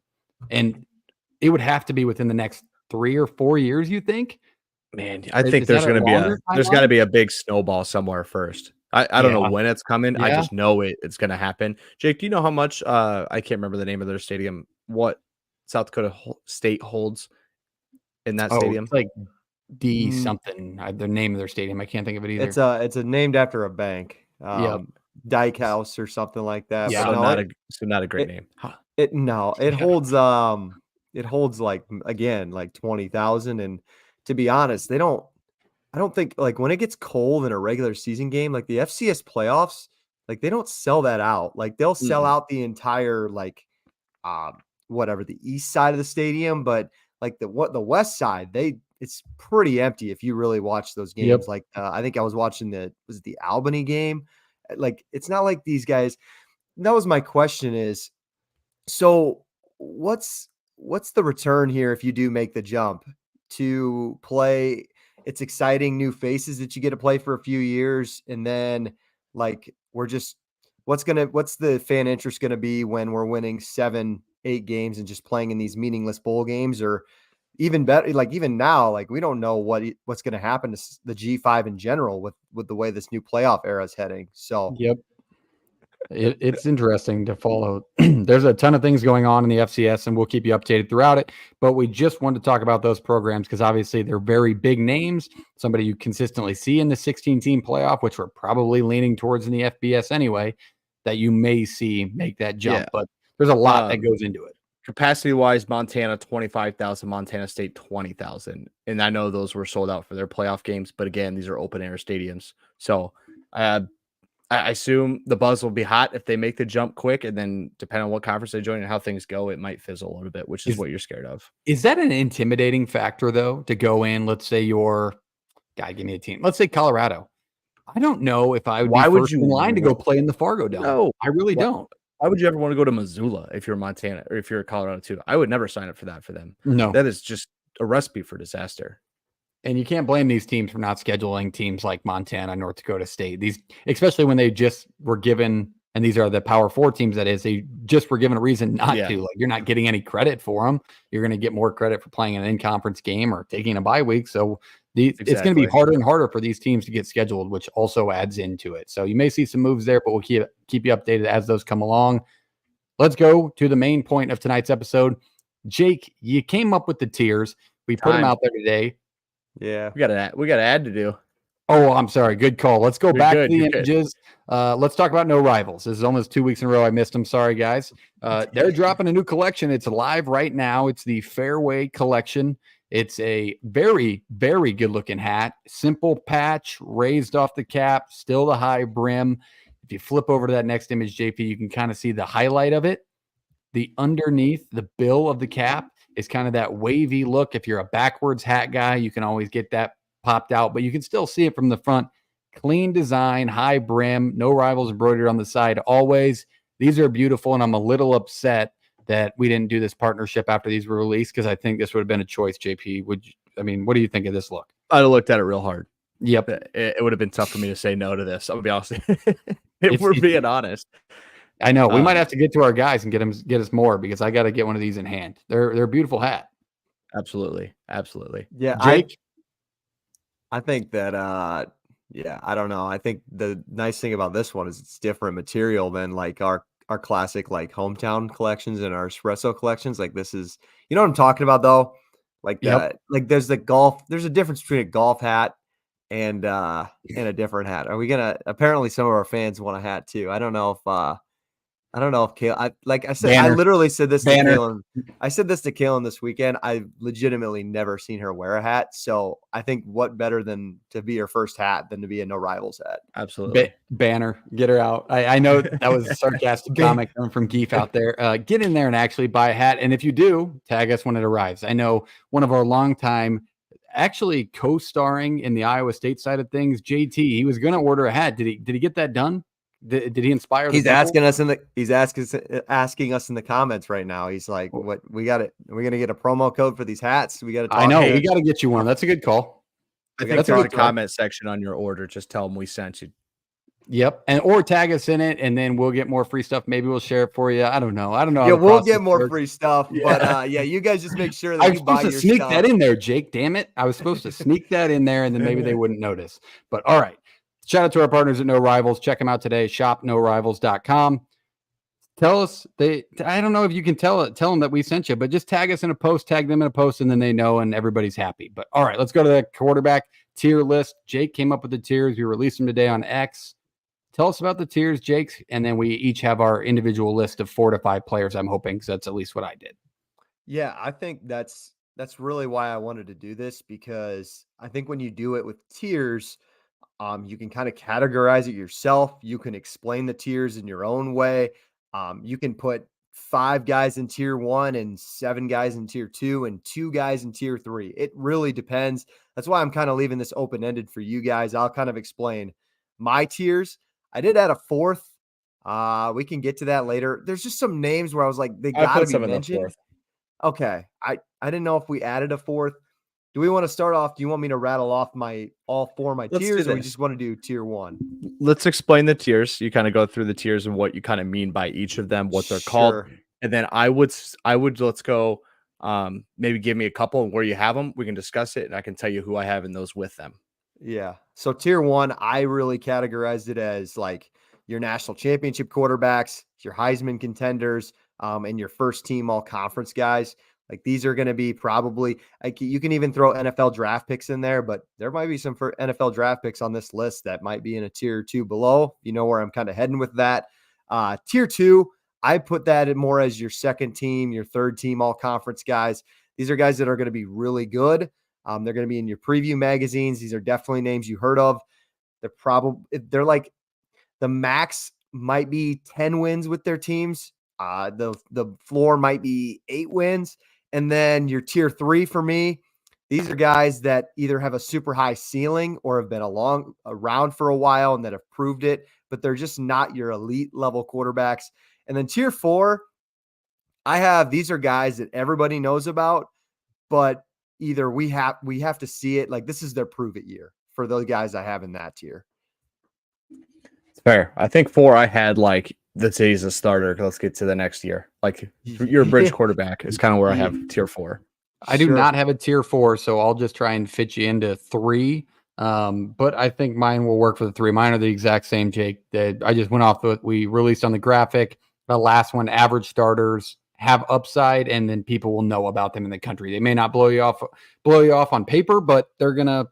And it would have to be within the next 3 or 4 years, you think? Man, I think there's going to be a big snowball somewhere first. I don't know when it's coming. I just know it's going to happen. Jake, do you know how much, I can't remember the name of their stadium, what South Dakota State holds in that stadium? It's like D something, the name of their stadium. I can't think of it either. It's named after a bank. Dyke House or something like that. Yeah, not a great name. It holds like 20,000. And to be honest, I don't think, like, when it gets cold in a regular season game, like the FCS playoffs, like they don't sell that out. Like they'll sell out the entire, like, the east side of the stadium, but like the west side, it's pretty empty if you really watch those games. Like I think I was watching the Albany game. Like, it's not like these guys. That was my question is, so what's the return here if you do make the jump to play? It's exciting new faces that you get to play for a few years, and then like we're what's the fan interest going to be when we're winning 7, 8 games and just playing in these meaningless bowl games, or even better, like even now, like we don't know what's going to happen to the G5 in general with the way this new playoff era is heading. So yep. It's interesting to follow. There's a ton of things going on in the FCS, and we'll keep you updated throughout it. But we just wanted to talk about those programs because obviously they're very big names. Somebody you consistently see in the 16-team playoff, which we're probably leaning towards in the FBS anyway, that you may see make that jump. Yeah. But there's a lot that goes into it. Capacity-wise, Montana 25,000, Montana State 20,000, and I know those were sold out for their playoff games. But again, these are open-air stadiums, so I assume the buzz will be hot if they make the jump quick, and then depending on what conference they join and how things go, it might fizzle a little bit, which is what you're scared of. Is that an intimidating factor, though, to go in? Let's say give me a team. Let's say Colorado. I don't know if I would be first in line to go play in the Fargo Dome. No, I really don't. Why would you ever want to go to Missoula if you're Montana or if you're Colorado too? I would never sign up for that for them. No, that is just a recipe for disaster. And you can't blame these teams for not scheduling teams like Montana, North Dakota State. These, especially when they just were given, and these are the Power 4 teams, that is, they just were given a reason not to. Like, you're not getting any credit for them. You're going to get more credit for playing an in-conference game or taking a bye week. So it's going to be harder and harder for these teams to get scheduled, which also adds into it. So you may see some moves there, but we'll keep you updated as those come along. Let's go to the main point of tonight's episode. Jake, you came up with the tiers. We put them out there today. Yeah, we got an ad to do. Oh, I'm sorry. Good call. Let's go back to the images. Let's talk about No Rivals. This is almost 2 weeks in a row I missed them. Sorry, guys. They're dropping a new collection. It's live right now. It's the Fairway Collection. It's a very, very good-looking hat. Simple patch, raised off the cap, still the high brim. If you flip over to that next image, JP, you can kind of see the highlight of it. The underneath, the bill of the cap is kind of that wavy look. If you're a backwards hat guy, you can always get that popped out, but you can still see it from the front. Clean design, high brim, No Rivals embroidered on the side always. These are beautiful, and I'm a little upset that we didn't do this partnership after these were released because I think this would have been a choice, JP. What do you think of this look? I'd have looked at it real hard. Yep. It would have been tough for me to say no to this. I'll be honest. If we're being honest. I know. We might have to get to our guys and get us more because I got to get one of these in hand. They're a beautiful hat. Absolutely. Yeah, Jake? I think that I don't know. I think the nice thing about this one is it's different material than like our classic like hometown collections and our espresso collections. Like this is, you know what I'm talking about though? Like like there's a difference between a golf hat and a different hat. Are we apparently some of our fans want a hat too. I don't know if Kalen, I literally said this to Kalen. I said this to Kalen this weekend. I've legitimately never seen her wear a hat. So I think what better than to be her first hat than to be a No Rivals hat. Absolutely. Banner, get her out. I know that was a sarcastic comment coming from Geef out there. Get in there and actually buy a hat. And if you do, tag us when it arrives. I know one of our longtime actually co-starring in the Iowa State side of things, JT, he was going to order a hat. Did he get that done? Did he inspire? He's asking us asking us in the comments right now. He's like, "What we got it? Are we gonna get a promo code for these hats? We got to." I know we got to get you one. That's a good call. I think throw the comment section on your order. Just tell them we sent you. Yep, or tag us in it, and then we'll get more free stuff. Maybe we'll share it for you. I don't know. Yeah, we'll get more free stuff. But you guys just make sure that you buy your stuff. Sneak that in there, Jake. Damn it! I was supposed to sneak that in there, and then maybe they wouldn't notice. But all right. Shout out to our partners at No Rivals. Check them out today. ShopNoRivals.com. Tell us I don't know if you can tell them that we sent you, but just tag us in a post, tag them in a post, and then they know and everybody's happy. But all right, let's go to the quarterback tier list. Jake came up with the tiers. We released them today on X. Tell us about the tiers, Jake, and then we each have our individual list of 4 to 5 players, I'm hoping, because that's at least what I did. Yeah, I think that's really why I wanted to do this, because I think when you do it with tiers, you can kind of categorize it yourself. You can explain the tiers in your own way. You can put 5 guys in tier 1 and 7 guys in tier 2 and 2 guys in tier 3. It really depends. That's why I'm kind of leaving this open-ended for you guys. I'll kind of explain my tiers. I did add a 4th. We can get to that later. There's just some names where I was like, they got to be mentioned. Okay. I didn't know if we added a 4th. do we want to start off? Do you want me to rattle off all four of my tiers, or we just want to do tier one? Let's explain the tiers. You kind of go through the tiers and what you kind of mean by each of them, what they're called. And then I would let's go maybe give me a couple where you have them. We can discuss it and I can tell you who I have in those with them. Yeah. So tier one, I really categorized it as like your national championship quarterbacks, your Heisman contenders, and your first team all conference guys. Like these are going to be probably like you can even throw NFL draft picks in there, but there might be some for NFL draft picks on this list that might be in a tier two below. You know where I'm kind of heading with that. Tier two, I put that in more as your second team, your third team all conference guys. These are guys that are going to be really good. They're going to be in your preview magazines. These are definitely names you heard of. They're like the max might be 10 wins with their teams. The floor might be 8 wins. And then your tier three for me, these are guys that either have a super high ceiling or have been around for a while and that have proved it, but they're just not your elite level quarterbacks. And then tier four, these are guys that everybody knows about, but either we have to see it. Like this is their prove it year for those guys I have in that tier. Fair. I think 4 I had like the he's a starter. Let's get to the next year. Like your bridge quarterback is kind of where I have tier 4. I do not have a tier 4, so I'll just try and fit you into 3. But I think mine will work for the 3. Mine are the exact same, Jake. That I just went off what we released on the graphic. The last one, average starters have upside, and then people will know about them in the country. They may not blow you off on paper, but they're gonna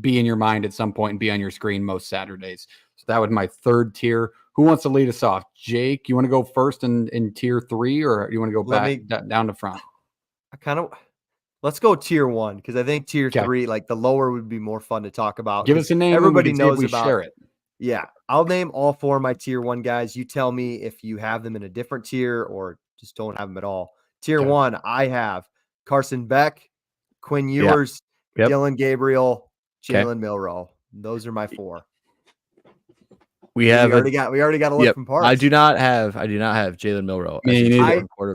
be in your mind at some point and be on your screen most Saturdays. So that was my third tier. Who wants to lead us off? Jake, you want to go first in tier 3, or you want to go down to front? Let's go tier 1 because I think tier 3, like the lower, would be more fun to talk about. Give us a name. Everybody knows about. Share it. Yeah, I'll name all 4 of my tier 1 guys. You tell me if you have them in a different tier or just don't have them at all. Tier 1, I have Carson Beck, Quinn Ewers, Dylan Gabriel, Jalen Milroe. Those are my 4. We already got a look from parts. I do not have Jalen Milroe.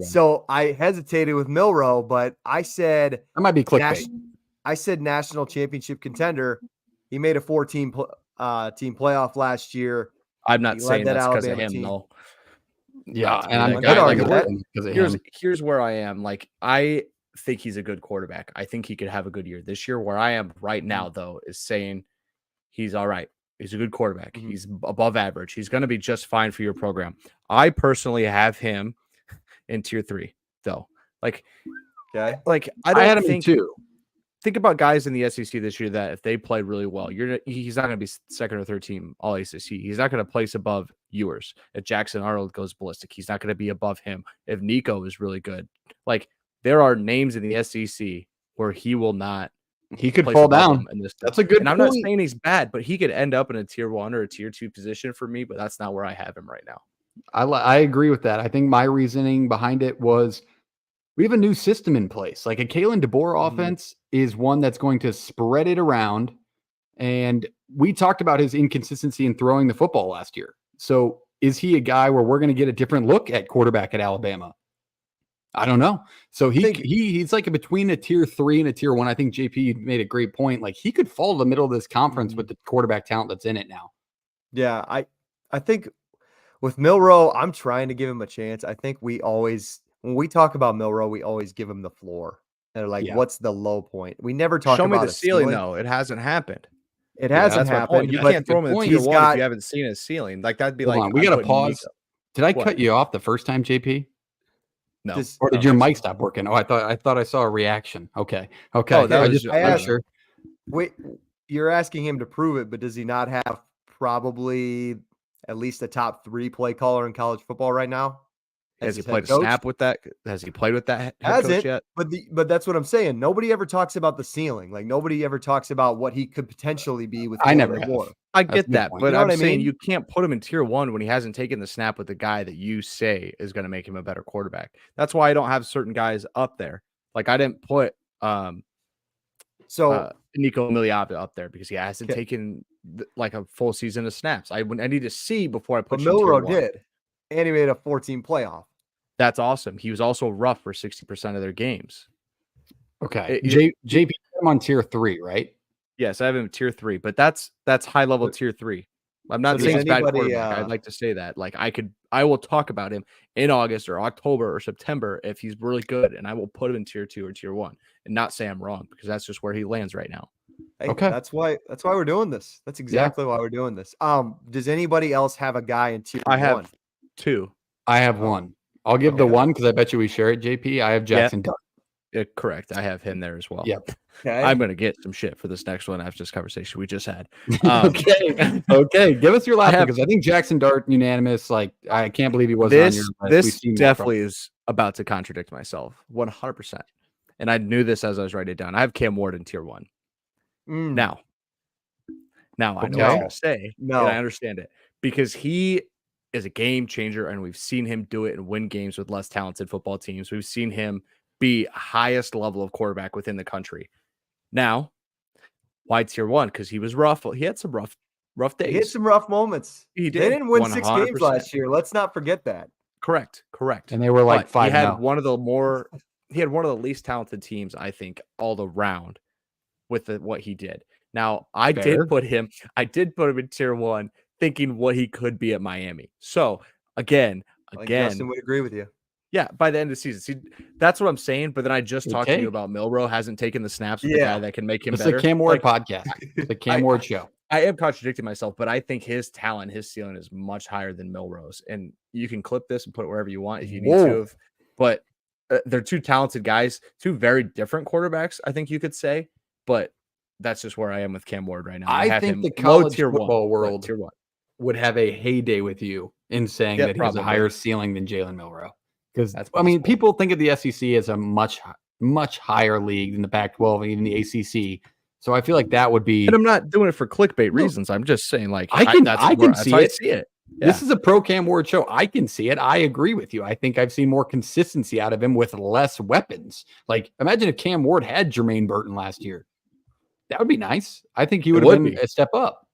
So I hesitated with Milroe, but I said that might be clickbait. I said national championship contender. He made a 4-team team playoff last year. I'm not saying that's because of him, though. Yeah, and here's where I am. Like I think he's a good quarterback. I think he could have a good year this year. Where I am right now, though, is saying he's all right. He's a good quarterback. Mm-hmm. He's above average. He's going to be just fine for your program. I personally have him in tier 3, though. Like I had him too. Think about guys in the SEC this year that if they played really well, he's not going to be second or third team all ACC. He's not going to place above Ewers. If Jackson Arnold goes ballistic, he's not going to be above him. If Nico is really good, like there are names in the SEC where he will not. He could fall down. That's a good point. I'm not saying he's bad, but he could end up in a tier 1 or a tier 2 position for me, but that's not where I have him right now. I agree with that. I think my reasoning behind it was we have a new system in place. Like a Kalen DeBoer offense is one that's going to spread it around. And we talked about his inconsistency in throwing the football last year. So is he a guy where we're going to get a different look at quarterback at Alabama? I don't know. So he's like between a tier 3 and a tier 1. I think JP made a great point. Like he could fall to the middle of this conference with the quarterback talent that's in it now. Yeah, I think with Milroe, I'm trying to give him a chance. I think when we talk about Milroe, we always give him the floor. And like, what's the low point? We never talk about the ceiling, though. It hasn't happened. It hasn't happened. You can't throw him in tier 1 if you haven't seen his ceiling. Like that'd be we got to pause. Did I cut you off the first time, JP? No. Or did your mic stop working? Oh, I thought I saw a reaction. Okay. Oh, sure. Wait, you're asking him to prove it, but does he not have probably at least a top 3 play caller in college football right now? Has he played a snap with that? Has he played with that head coach yet? But that's what I'm saying. Nobody ever talks about the ceiling. Like nobody ever talks about what he could potentially be with. I never have. I get that, but I'm saying you can't put him in tier 1 when he hasn't taken the snap with the guy that you say is going to make him a better quarterback. That's why I don't have certain guys up there. Like I didn't put Nico Miliava up there because he hasn't taken like a full season of snaps. I need to see before I put Milroe did. And he made a 14 playoff. That's awesome. He was also rough for 60% of their games. Okay. JP, him on tier 3, right? Yes, I have him tier 3, but that's high level tier 3. I'm not saying he's bad quarterback. I'd like to say that. Like I will talk about him in August or October or September if he's really good, and I will put him in tier 2 or tier 1 and not say I'm wrong because that's just where he lands right now. Hey, okay. That's why we're doing this. That's exactly why we're doing this. Does anybody else have a guy in tier 1? I have 2. I have 1. I'll give the 1 because I bet you we share it, JP. I have Jackson Dart. Correct. I have him there as well. Yep. Okay. I'm going to get some shit for this next one after this conversation we just had. Okay. Give us your last because I think Jackson Dart unanimous. Like, I can't believe he wasn't on your list. This definitely is about to contradict myself 100%. And I knew this as I was writing it down. I have Cam Ward in tier 1. Now I know what I'm going to say. No, and I understand it because he is a game changer, and we've seen him do it and win games with less talented football teams. We've seen him be highest level of quarterback within the country. Now, why tier 1? Because he was rough. He had some rough days. He had some rough moments. They didn't win 6 games last year. Let's not forget that. Correct. And they were like 5. He had one of the least talented teams, I think, all around with what he did. Now, I did put him in tier 1, thinking what he could be at Miami. So again, Justin would agree with you. Yeah, by the end of the season. See, that's what I'm saying. But then I just talked to you about Milroe hasn't taken the snaps with the guy that can make him better. It's the Cam Ward podcast. The Cam Ward show. I am contradicting myself, but I think his talent, his ceiling is much higher than Milroe's. And you can clip this and put it wherever you want if you need to. But they're 2 talented guys, 2 very different quarterbacks, I think you could say. But that's just where I am with Cam Ward right now. I think the college football world would have a heyday with you in saying that he has a higher ceiling than Jalen Milroe. Because people think of the SEC as a much higher league than the Pac-12 and even the ACC. So I feel like that would be. And I'm not doing it for clickbait reasons. I'm just saying, like, I can see it. Yeah. This is a pro Cam Ward show. I can see it. I agree with you. I think I've seen more consistency out of him with less weapons. Like, imagine if Cam Ward had Jermaine Burton last year. That would be nice. I think he would have been a step up.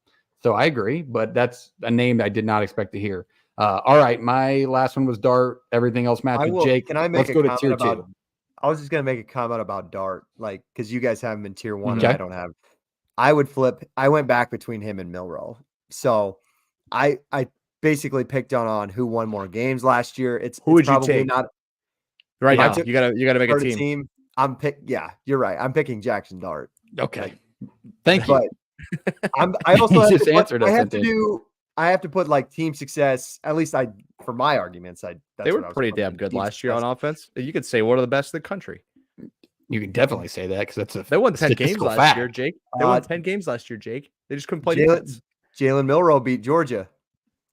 So I agree, but that's a name I did not expect to hear. All right, my last one was Dart. Everything else matched with Jake. Can I make Let's go to tier 2. I was just going to make a comment about Dart, like, because you guys have him in tier 1 and I don't have. I would flip. I went back between him and Milroe. So I basically picked on who won more games last year. It's probably you take? Not right now. You gotta make a team. Yeah, you're right. I'm picking Jackson Dart. Okay, thank you. But I also have to answered. I have to put like team success. At least for my arguments, they were pretty damn good last year on offense. You could say one of the best in the country. You can definitely say that because they won 10 games last year, Jake. They won 10 games last year, Jake. They just couldn't play defense. Jalen Milroe beat Georgia.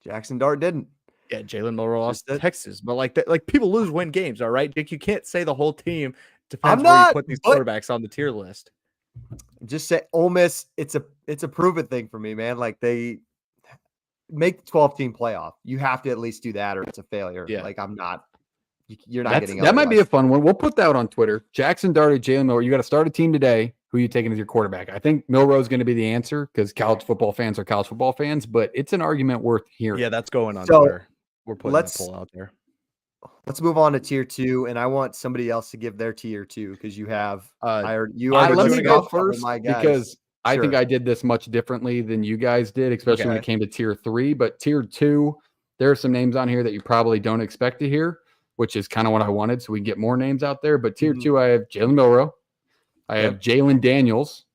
Jackson Dart didn't. Yeah, Jalen Milroe lost to Texas, but like people win games, all right, Jake. You can't say the whole team depends where you put these quarterbacks on the tier list. Just say Ole Miss. It's a proven thing for me, man. Like they make the 12-team playoff. You have to at least do that, or it's a failure. Yeah. Like I'm not. You're not getting. That might be a fun one. We'll put that out on Twitter. Jackson Dart or Jalen Milroe. You got to start a team today. Who are you taking as your quarterback? I think Milroe is going to be the answer because college football fans are college football fans, but it's an argument worth hearing. Yeah, that's going on Twitter. We're putting a poll out there. Let's move on to tier 2, and I want somebody else to give their tier 2 because you have. Let me go first because I think I did this much differently than you guys did, especially when it came to tier 3. But tier 2, there are some names on here that you probably don't expect to hear, which is kind of what I wanted, so we can get more names out there. But tier 2, I have Jalen Milroe. I have Jalen Daniels.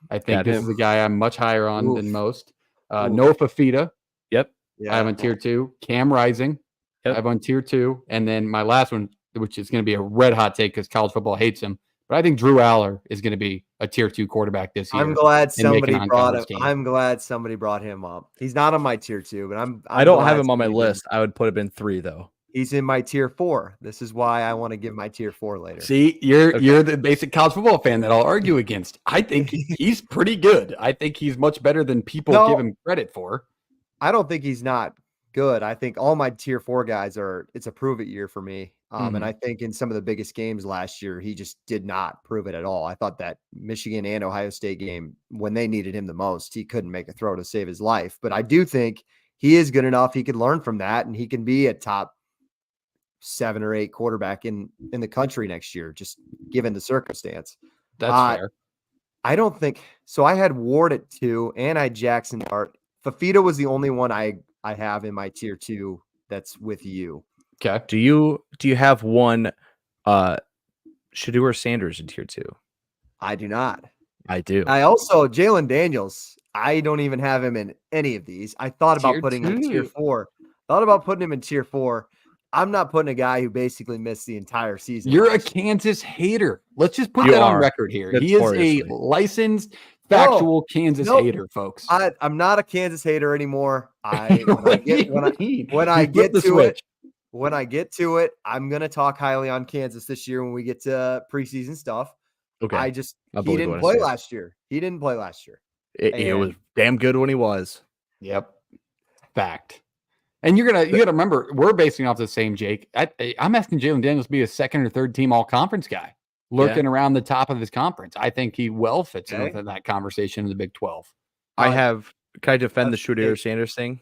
I think this is a guy I'm much higher on than most. Noah Fafita. Yep. I have on tier 2. Cam Rising. I have on tier 2. And then my last one, which is going to be a red hot take because college football hates him. But I think Drew Aller is going to be a tier 2 quarterback this year. I'm glad somebody brought him. I'm glad somebody brought him up. He's not on my tier 2, but I don't have him on my list. I would put him in 3 though. He's in my tier 4. This is why I want to give my tier 4 later. See, you're the basic college football fan that I'll argue against. I think he's pretty good. I think he's much better than people give him credit for. I don't think he's not good. I think all my tier 4 guys it's a prove it year for me. And I think in some of the biggest games last year, he just did not prove it at all. I thought that Michigan and Ohio State game, when they needed him the most, he couldn't make a throw to save his life. But I do think he is good enough. He could learn from that, and he can be a top 7 or 8 quarterback in the country next year, just given the circumstance. That's fair. I don't think so. I had Ward at 2 and I had Jackson Dart. Fafita was the only one I have in my tier 2 that's with you. Okay. Do you have one Shedeur Sanders in tier 2? I do not. I do. I also Jalen Daniels. I don't even have him in any of these. I thought about putting him in tier 4. Thought about putting him in tier 4. I'm not putting a guy who basically missed the entire season. You're a Kansas hater. Let's just put that on record here. He is a licensed, factual Kansas hater, folks. I'm not a Kansas hater anymore. When I get to it, I'm gonna talk highly on Kansas this year when we get to preseason stuff. Okay. He didn't play last year. He didn't play last year. It was damn good when he was. Yep. Fact. And you gotta remember, we're basing off the same Jake. I'm asking Jalen Daniels to be a second or third team all conference guy, lurking around the top of his conference. I think he well fits in within that conversation in the Big 12. Can I defend the Shedeur Sanders thing?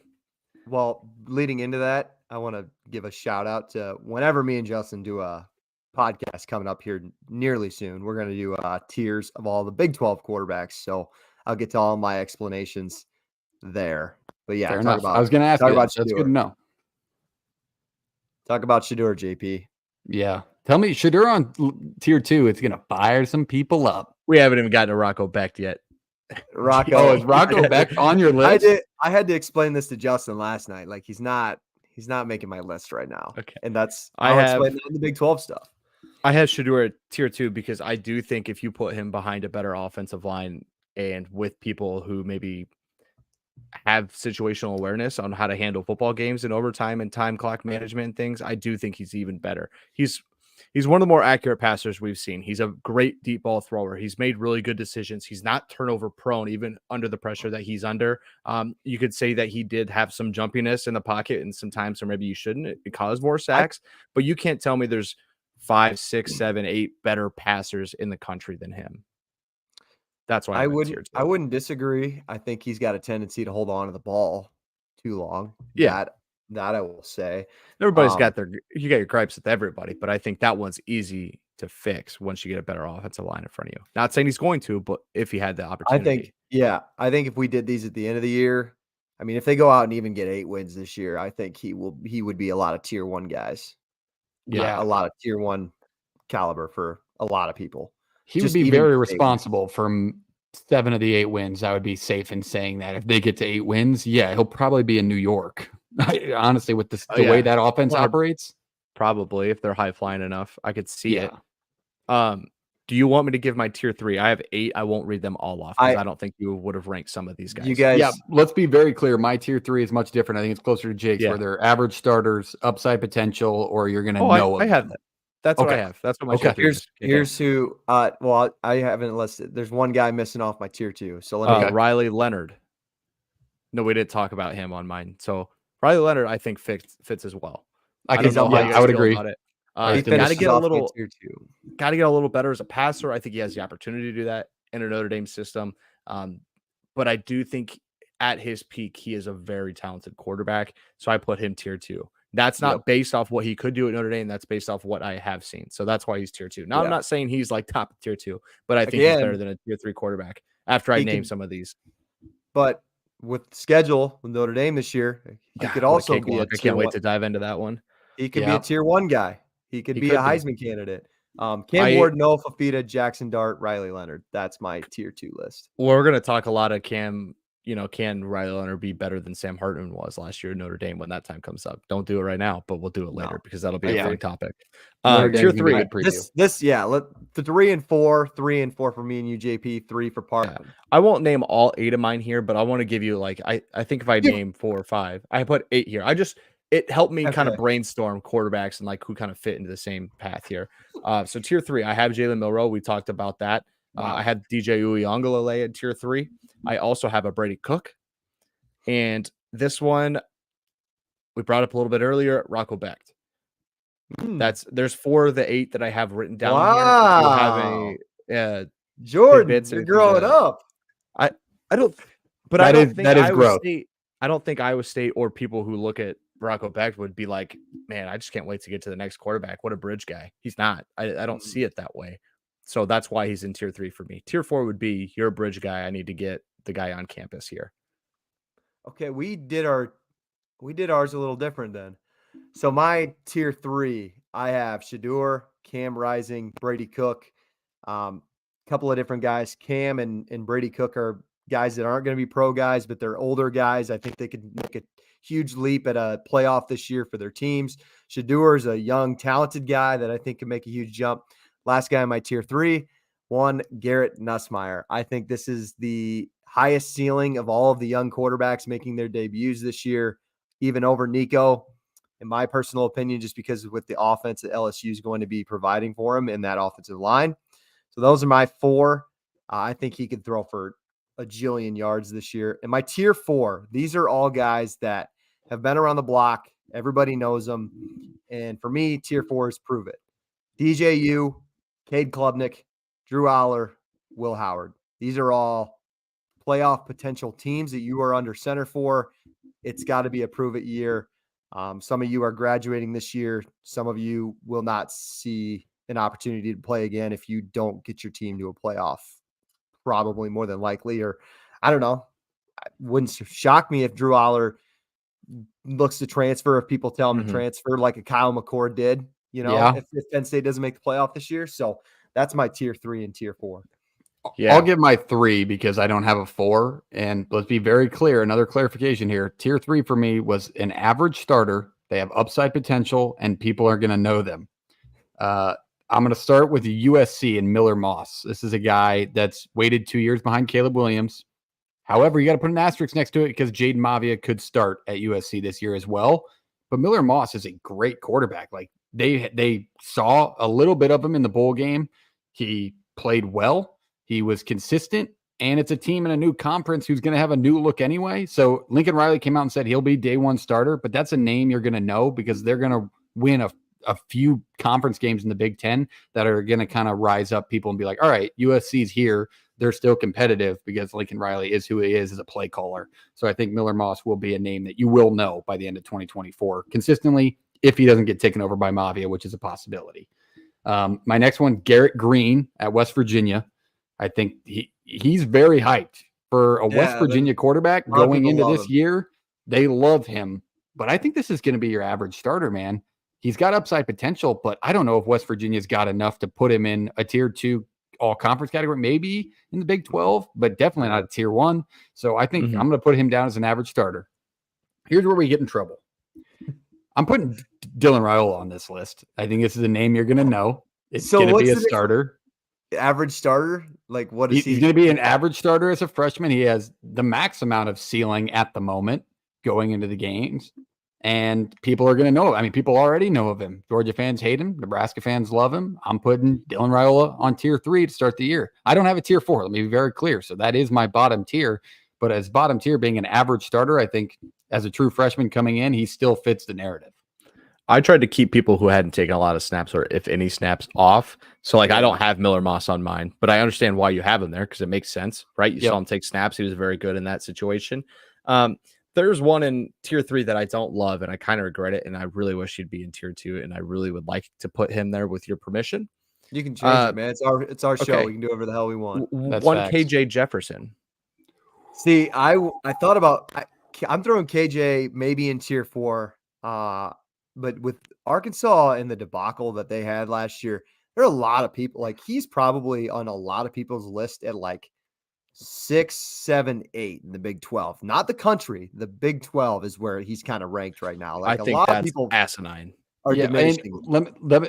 Well, leading into that, I want to give a shout out to whenever me and Justin do a podcast coming up here nearly soon. We're going to do tiers of all the Big 12 quarterbacks. So I'll get to all my explanations there. But yeah, I was going to ask you. That's good to know. Talk about Shedeur, JP. Yeah. Tell me, Shedeur on tier 2, it's going to fire some people up. We haven't even gotten to Rocco Becht yet. Rocco, is Rocco Becht on your list? I had to explain this to Justin last night. Like he's not making my list right now. Okay. And I'll explain the Big 12 stuff. I have Shedeur at tier 2 because I do think if you put him behind a better offensive line and with people who maybe have situational awareness on how to handle football games and overtime and time clock management and things, I do think he's even better. He's one of the more accurate passers we've seen. He's a great deep ball thrower. He's made really good decisions. He's not turnover prone, even under the pressure that he's under. You could say that he did have some jumpiness in the pocket and sometimes, or maybe you shouldn't, it caused more sacks, but you can't tell me there's 5, 6, 7, 8 better passers in the country than him. That's why I wouldn't disagree. I think he's got a tendency to hold on to the ball too long. Yeah. That I will say. Everybody's got you got your gripes with everybody, but I think that one's easy to fix once you get a better offensive line in front of you. Not saying he's going to, but if he had the opportunity. I think if we did these at the end of the year, I mean, if they go out and even get 8 wins this year, I think he would be a lot of tier 1 guys. Yeah. A lot of tier 1 caliber for a lot of people. He would be very responsible for 7 of the 8 wins. I would be safe in saying that if they get to 8 wins, he'll probably be in New York. Honestly, with the way that offense operates, probably if they're high flying enough, I could see it. Do you want me to give my tier 3? I have 8. I won't read them all off because I don't think you would have ranked some of these guys. You guys, let's be very clear. My tier 3 is much different. I think it's closer to Jake's, where they're average starters, upside potential, or you're going to know. I have that. That's what I have. That's what my tier 3 is. Here's who. I haven't listed. There's one guy missing off my tier 2. So let me. Riley Leonard. No, we didn't talk about him on mine. So Riley Leonard, I think fits as well. I would agree. Got to get a little better as a passer. I think he has the opportunity to do that in a Notre Dame system. But I do think at his peak, he is a very talented quarterback. So I put him tier 2. That's not based off what he could do at Notre Dame. That's based off what I have seen. So that's why he's tier 2. Now, I'm not saying he's like top tier 2, but I think he's better than a tier 3 quarterback after I name some of these. But with the schedule with Notre Dame this year, he could also be I can't wait to dive into that one. He could be a tier 1 guy. He could be a Heisman candidate. Cam Ward, Noah Fafita, Jackson Dart, Riley Leonard. That's my tier 2 list. We're going to talk a lot of Cam. Can Riley Leonard be better than Sam Hartman was last year at Notre Dame when that time comes up? Don't do it right now, but we'll do it later because that'll be a fun topic. Tier 3. The 3 and 4, 3 and 4 for me and you, JP, 3 for Park. Yeah. I won't name all 8 of mine here, but I want to give you I think if I name 4 or 5, I put 8 here. It helped me kind of brainstorm quarterbacks and who kind of fit into the same path here. So tier 3, I have Jalen Milroe. We talked about that. I had DJ Uiagalelei at tier 3. I also have a Brady Cook. And this one, we brought up a little bit earlier, Rocco Becht. There's 4 of the 8 that I have written down here. You have Jordan, you're growing up. I don't think Iowa State or people who look at Rocco Becht would be like, man, I just can't wait to get to the next quarterback. What a bridge guy. He's not. I don't see it that way. So that's why he's in tier 3 for me. Tier 4 would be you're a bridge guy. I need to get the guy on campus here. Okay, we did ours a little different then. So my tier 3, I have Shador, Cam Rising, Brady Cook. Couple of different guys. Cam and Brady Cook are guys that aren't going to be pro guys, but they're older guys. I think they could make a huge leap at a playoff this year for their teams. Shador is a young, talented guy that I think can make a huge jump. Last guy in my tier 3, Garrett Nussmeier. I think this is the highest ceiling of all of the young quarterbacks making their debuts this year, even over Nico, in my personal opinion, just because with the offense that LSU is going to be providing for him in that offensive line. So those are my 4. I think he could throw for a jillion yards this year. And my tier 4, these are all guys that have been around the block. Everybody knows them. And for me, tier 4 is prove it. DJU, Cade Klubnik, Drew Aller, Will Howard. These are all playoff potential teams that you are under center for. It's got to be a prove it year. Some of you are graduating this year. Some of you will not see an opportunity to play again if you don't get your team to a playoff, probably more than likely. Or I don't know. It wouldn't shock me if Drew Aller looks to transfer, if people tell him to transfer like a Kyle McCord did, if Penn State doesn't make the playoff this year. So that's my tier 3 and tier 4. Yeah. I'll give my 3 because I don't have a 4. And let's be very clear. Another clarification here. Tier 3 for me was an average starter. They have upside potential and people are going to know them. I'm going to start with USC and Miller Moss. This is a guy that's waited 2 years behind Caleb Williams. However, you got to put an asterisk next to it because Jaden Mavia could start at USC this year as well. But Miller Moss is a great quarterback. Like they saw a little bit of him in the bowl game. He played well. He was consistent. And it's a team in a new conference who's going to have a new look anyway. So Lincoln Riley came out and said he'll be day 1 starter, but that's a name you're going to know because they're going to win a few conference games in the Big Ten that are going to kind of rise up people and be like, all right, USC's here. They're still competitive because Lincoln Riley is who he is as a play caller. So I think Miller Moss will be a name that you will know by the end of 2024 consistently if he doesn't get taken over by Mavia, which is a possibility. My next one, Garrett Green at West Virginia. I think he's very hyped for a West Virginia quarterback going into this year. They love him, but I think this is going to be your average starter, man. He's got upside potential, but I don't know if West Virginia's got enough to put him in a tier 2 all conference category, maybe in the Big 12, but definitely not a tier 1. So I think I'm going to put him down as an average starter. Here's where we get in trouble. I'm putting Dylan Raiola on this list. I think this is a name you're going to know. It's going to be a starter. Average starter? Like what is he? He's going to be an average starter as a freshman. He has the max amount of ceiling at the moment going into the games. And people are going to know. I mean, people already know of him. Georgia fans hate him. Nebraska fans love him. I'm putting Dylan Raiola on tier 3 to start the year. I don't have a tier 4. Let me be very clear. So that is my bottom tier. But as bottom tier being an average starter, I think as a true freshman coming in, he still fits the narrative. I tried to keep people who hadn't taken a lot of snaps or if any snaps off. So I don't have Miller Moss on mine, but I understand why you have him there because it makes sense, right? You saw him take snaps. He was very good in that situation. There's one in tier 3 that I don't love, and I kind of regret it, and I really wish he'd be in tier 2, and I really would like to put him there with your permission. You can change it, man. It's our show. We can do whatever the hell we want. That's one facts. KJ Jefferson. See, I thought about I'm throwing KJ maybe in tier 4, but with Arkansas and the debacle that they had last year, there are a lot of people like he's probably on a lot of people's list at like 6, 7, 8 in the Big 12, not the country. The Big 12 is where he's kind of ranked right now. Like I think a lot of people asinine. Are diminishing.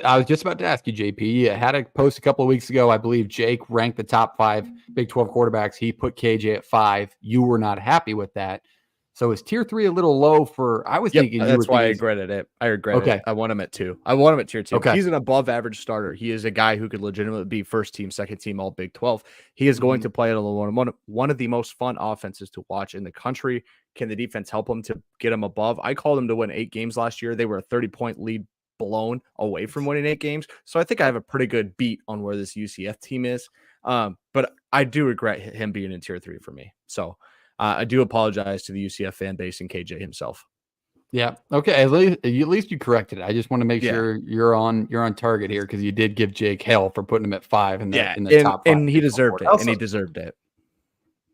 I was just about to ask you, JP. You had a post a couple of weeks ago. I believe Jake ranked the top 5 Big 12 quarterbacks. He put KJ at 5. You were not happy with that. So is tier 3 a little low for? I was thinking that's why I regretted it. I regret it. I want him at 2. I want him at tier 2. Okay. He's an above average starter. He is a guy who could legitimately be first team, second team, all Big 12. He is going to play at one of the most fun offenses to watch in the country. Can the defense help him to get him above? I called him to win 8 games last year. They were a 30-point lead blown away from winning 8 games. So I think I have a pretty good beat on where this UCF team is. But I do regret him being in tier 3 for me. So I do apologize to the UCF fan base and KJ himself. Yeah. Okay. At least you corrected it. I just want to make sure you're on target here because you did give Jake hell for putting him at 5 in the top 5. And he deserved it. And he deserved it.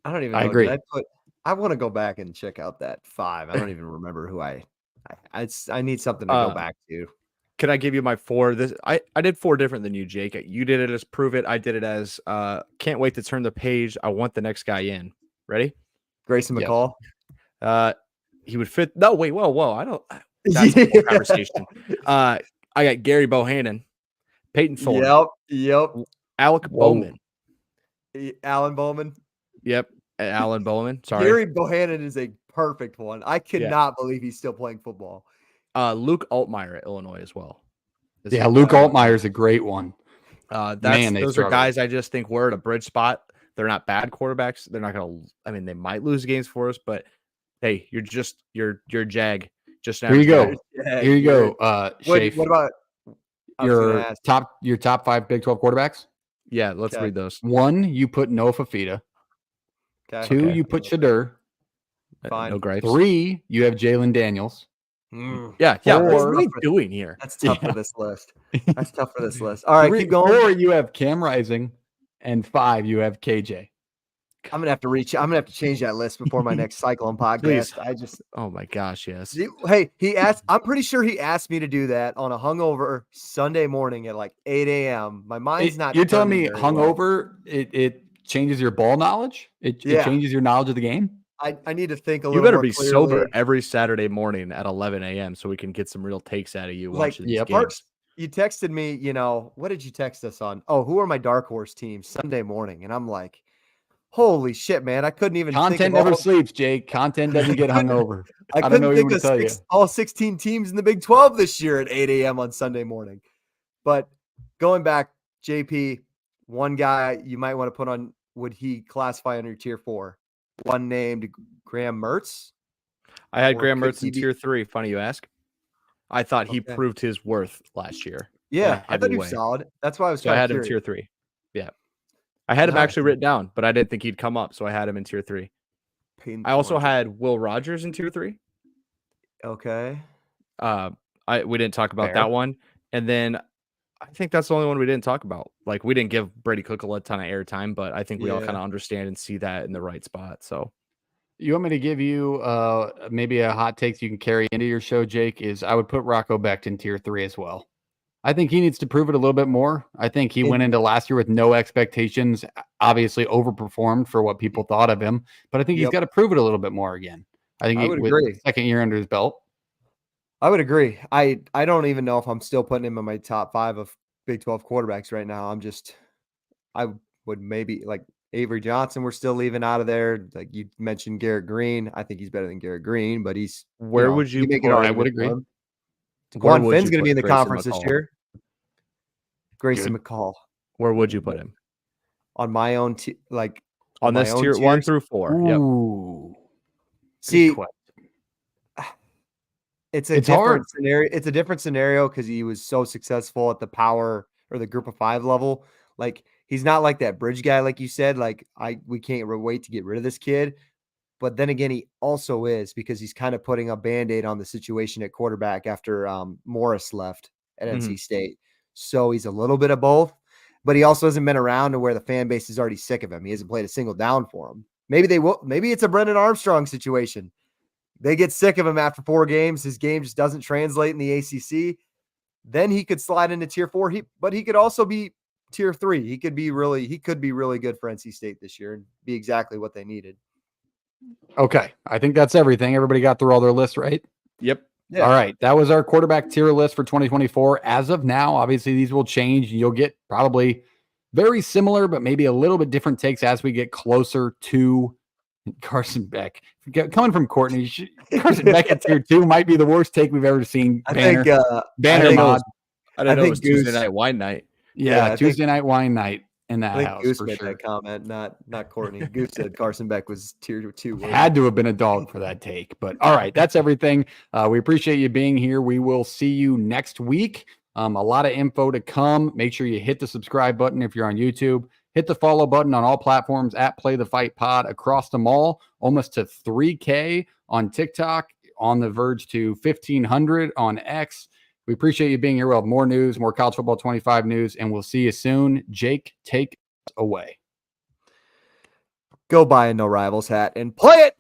I don't even know. I agree. I want to go back and check out that 5. I don't even remember who I need something to go back to. Can I give you my 4? I did 4 different than you, Jake. You did it as prove it. I did it as can't wait to turn the page. I want the next guy in. Ready? Grayson McCall. He would fit. No, wait, whoa. I don't. That's a whole conversation. I got Gary Bohannon, Peyton Thorne. Yep. Alec Bowman. Alan Bowman. Yep. Alan Bowman. Sorry. Gary Bohannon is a perfect one. I cannot believe he's still playing football. Luke Altmaier at Illinois as well. Luke Altmaier is a great one. Those are guys I just think we're at a bridge spot. They're not bad quarterbacks. They're not going to, I mean, they might lose games for us, but hey, you're Jag. Just here you go. Here you go. What about your top 5 Big 12 quarterbacks? Yeah, let's read those. 1, you put Noah Fafita. 2, you put Shadur. Fine. No gripes. 3, you have Jalen Daniels. Yeah. What are we doing here? That's tough for this list. That's tough for this list. All right, keep going. 4, you have Cam Rising, and 5, you have KJ. I'm gonna have to change that list before my next cycle on podcast. Please. Oh my gosh, yes. Hey, he asked. I'm pretty sure he asked me to do that on a hungover Sunday morning at like 8 a.m. My mind's not. You're telling me hungover? It changes your ball knowledge. It changes your knowledge of the game. I need to think a little. You better more be clearly. sober every Saturday morning at 11 a.m. so we can get some real takes out of you watching these games. You texted me. What did you text us on? Oh, who are my dark horse teams Sunday morning? And I'm like, holy shit, man! I couldn't even. Content never sleeps, Jake. Content doesn't get hungover. I couldn't think of all 16 teams in the Big 12 this year at 8 a.m. on Sunday morning. But going back, JP, one guy you might want to put on. Would he classify under tier 4? One named Graham Mertz. I had Graham Mertz in tier 3. Funny you ask. I thought he proved his worth last year. Yeah, I thought he was solid. That's why I was. I had him tier 3. Yeah. I had him actually written down, but I didn't think he'd come up, so I had him in tier 3. I also had Will Rogers in tier 3. Okay. We didn't talk about that one, and then I think that's the only one we didn't talk about. Like, we didn't give Brady Cook a ton of airtime, but I think we all kind of understand and see that in the right spot. So, you want me to give you maybe a hot take you can carry into your show, Jake? I would put Rocco Becht in tier 3 as well. I think he needs to prove it a little bit more. I think he went into last year with no expectations, obviously overperformed for what people thought of him, but I think he's got to prove it a little bit more again. I think would agree. Second year under his belt. I would agree. I don't even know if I'm still putting him in my top 5 of Big 12 quarterbacks right now. I would maybe like Avery Johnson. We're still leaving out of there. Like you mentioned Garrett Green. I think he's better than Garrett Green, but he's where would you make it? I would agree. Quan Finn's going to be in the conference this year. Grayson McCall. Where would you put him? On my own, on this tier 1 through 4. Ooh. Yep. See, it's a different scenario. It's a different scenario because he was so successful at the power or the group of 5 level. Like he's not like that bridge guy, like you said. Like we can't wait to get rid of this kid. But then again, he also is because he's kind of putting a Band-Aid on the situation at quarterback after Morris left at NC State. So he's a little bit of both, but he also hasn't been around to where the fan base is already sick of him. He hasn't played a single down for him. Maybe they will. Maybe it's a Brendan Armstrong situation. They get sick of him after 4 games. His game just doesn't translate in the ACC. Then he could slide into tier 4. But he could also be tier 3. He could be really good for NC State this year and be exactly what they needed. Okay. I think that's everything. Everybody got through all their lists, right? Yep. Yeah. All right. That was our quarterback tier list for 2024. As of now, obviously these will change. You'll get probably very similar, but maybe a little bit different takes as we get closer to Carson Beck. Coming from Courtney, Carson Beck at tier 2 might be the worst take we've ever seen. I think it was Tuesday night wine night. Yeah, Tuesday night wine night in that house. Goose for made sure. that comment, not Courtney. Goose said Carson Beck was tier 2. Had to have been a dog for that take. But all right, that's everything. We appreciate you being here. We will see you next week. A lot of info to come. Make sure you hit the subscribe button if you're on YouTube. Hit the follow button on all platforms at Play the Fight Pod across them all. Almost to 3K on TikTok. on the verge to 1,500 on X. We appreciate you being here. We'll have more news, more College Football 25 news, and we'll see you soon. Jake, take us away. Go buy a No Rivals hat and play it.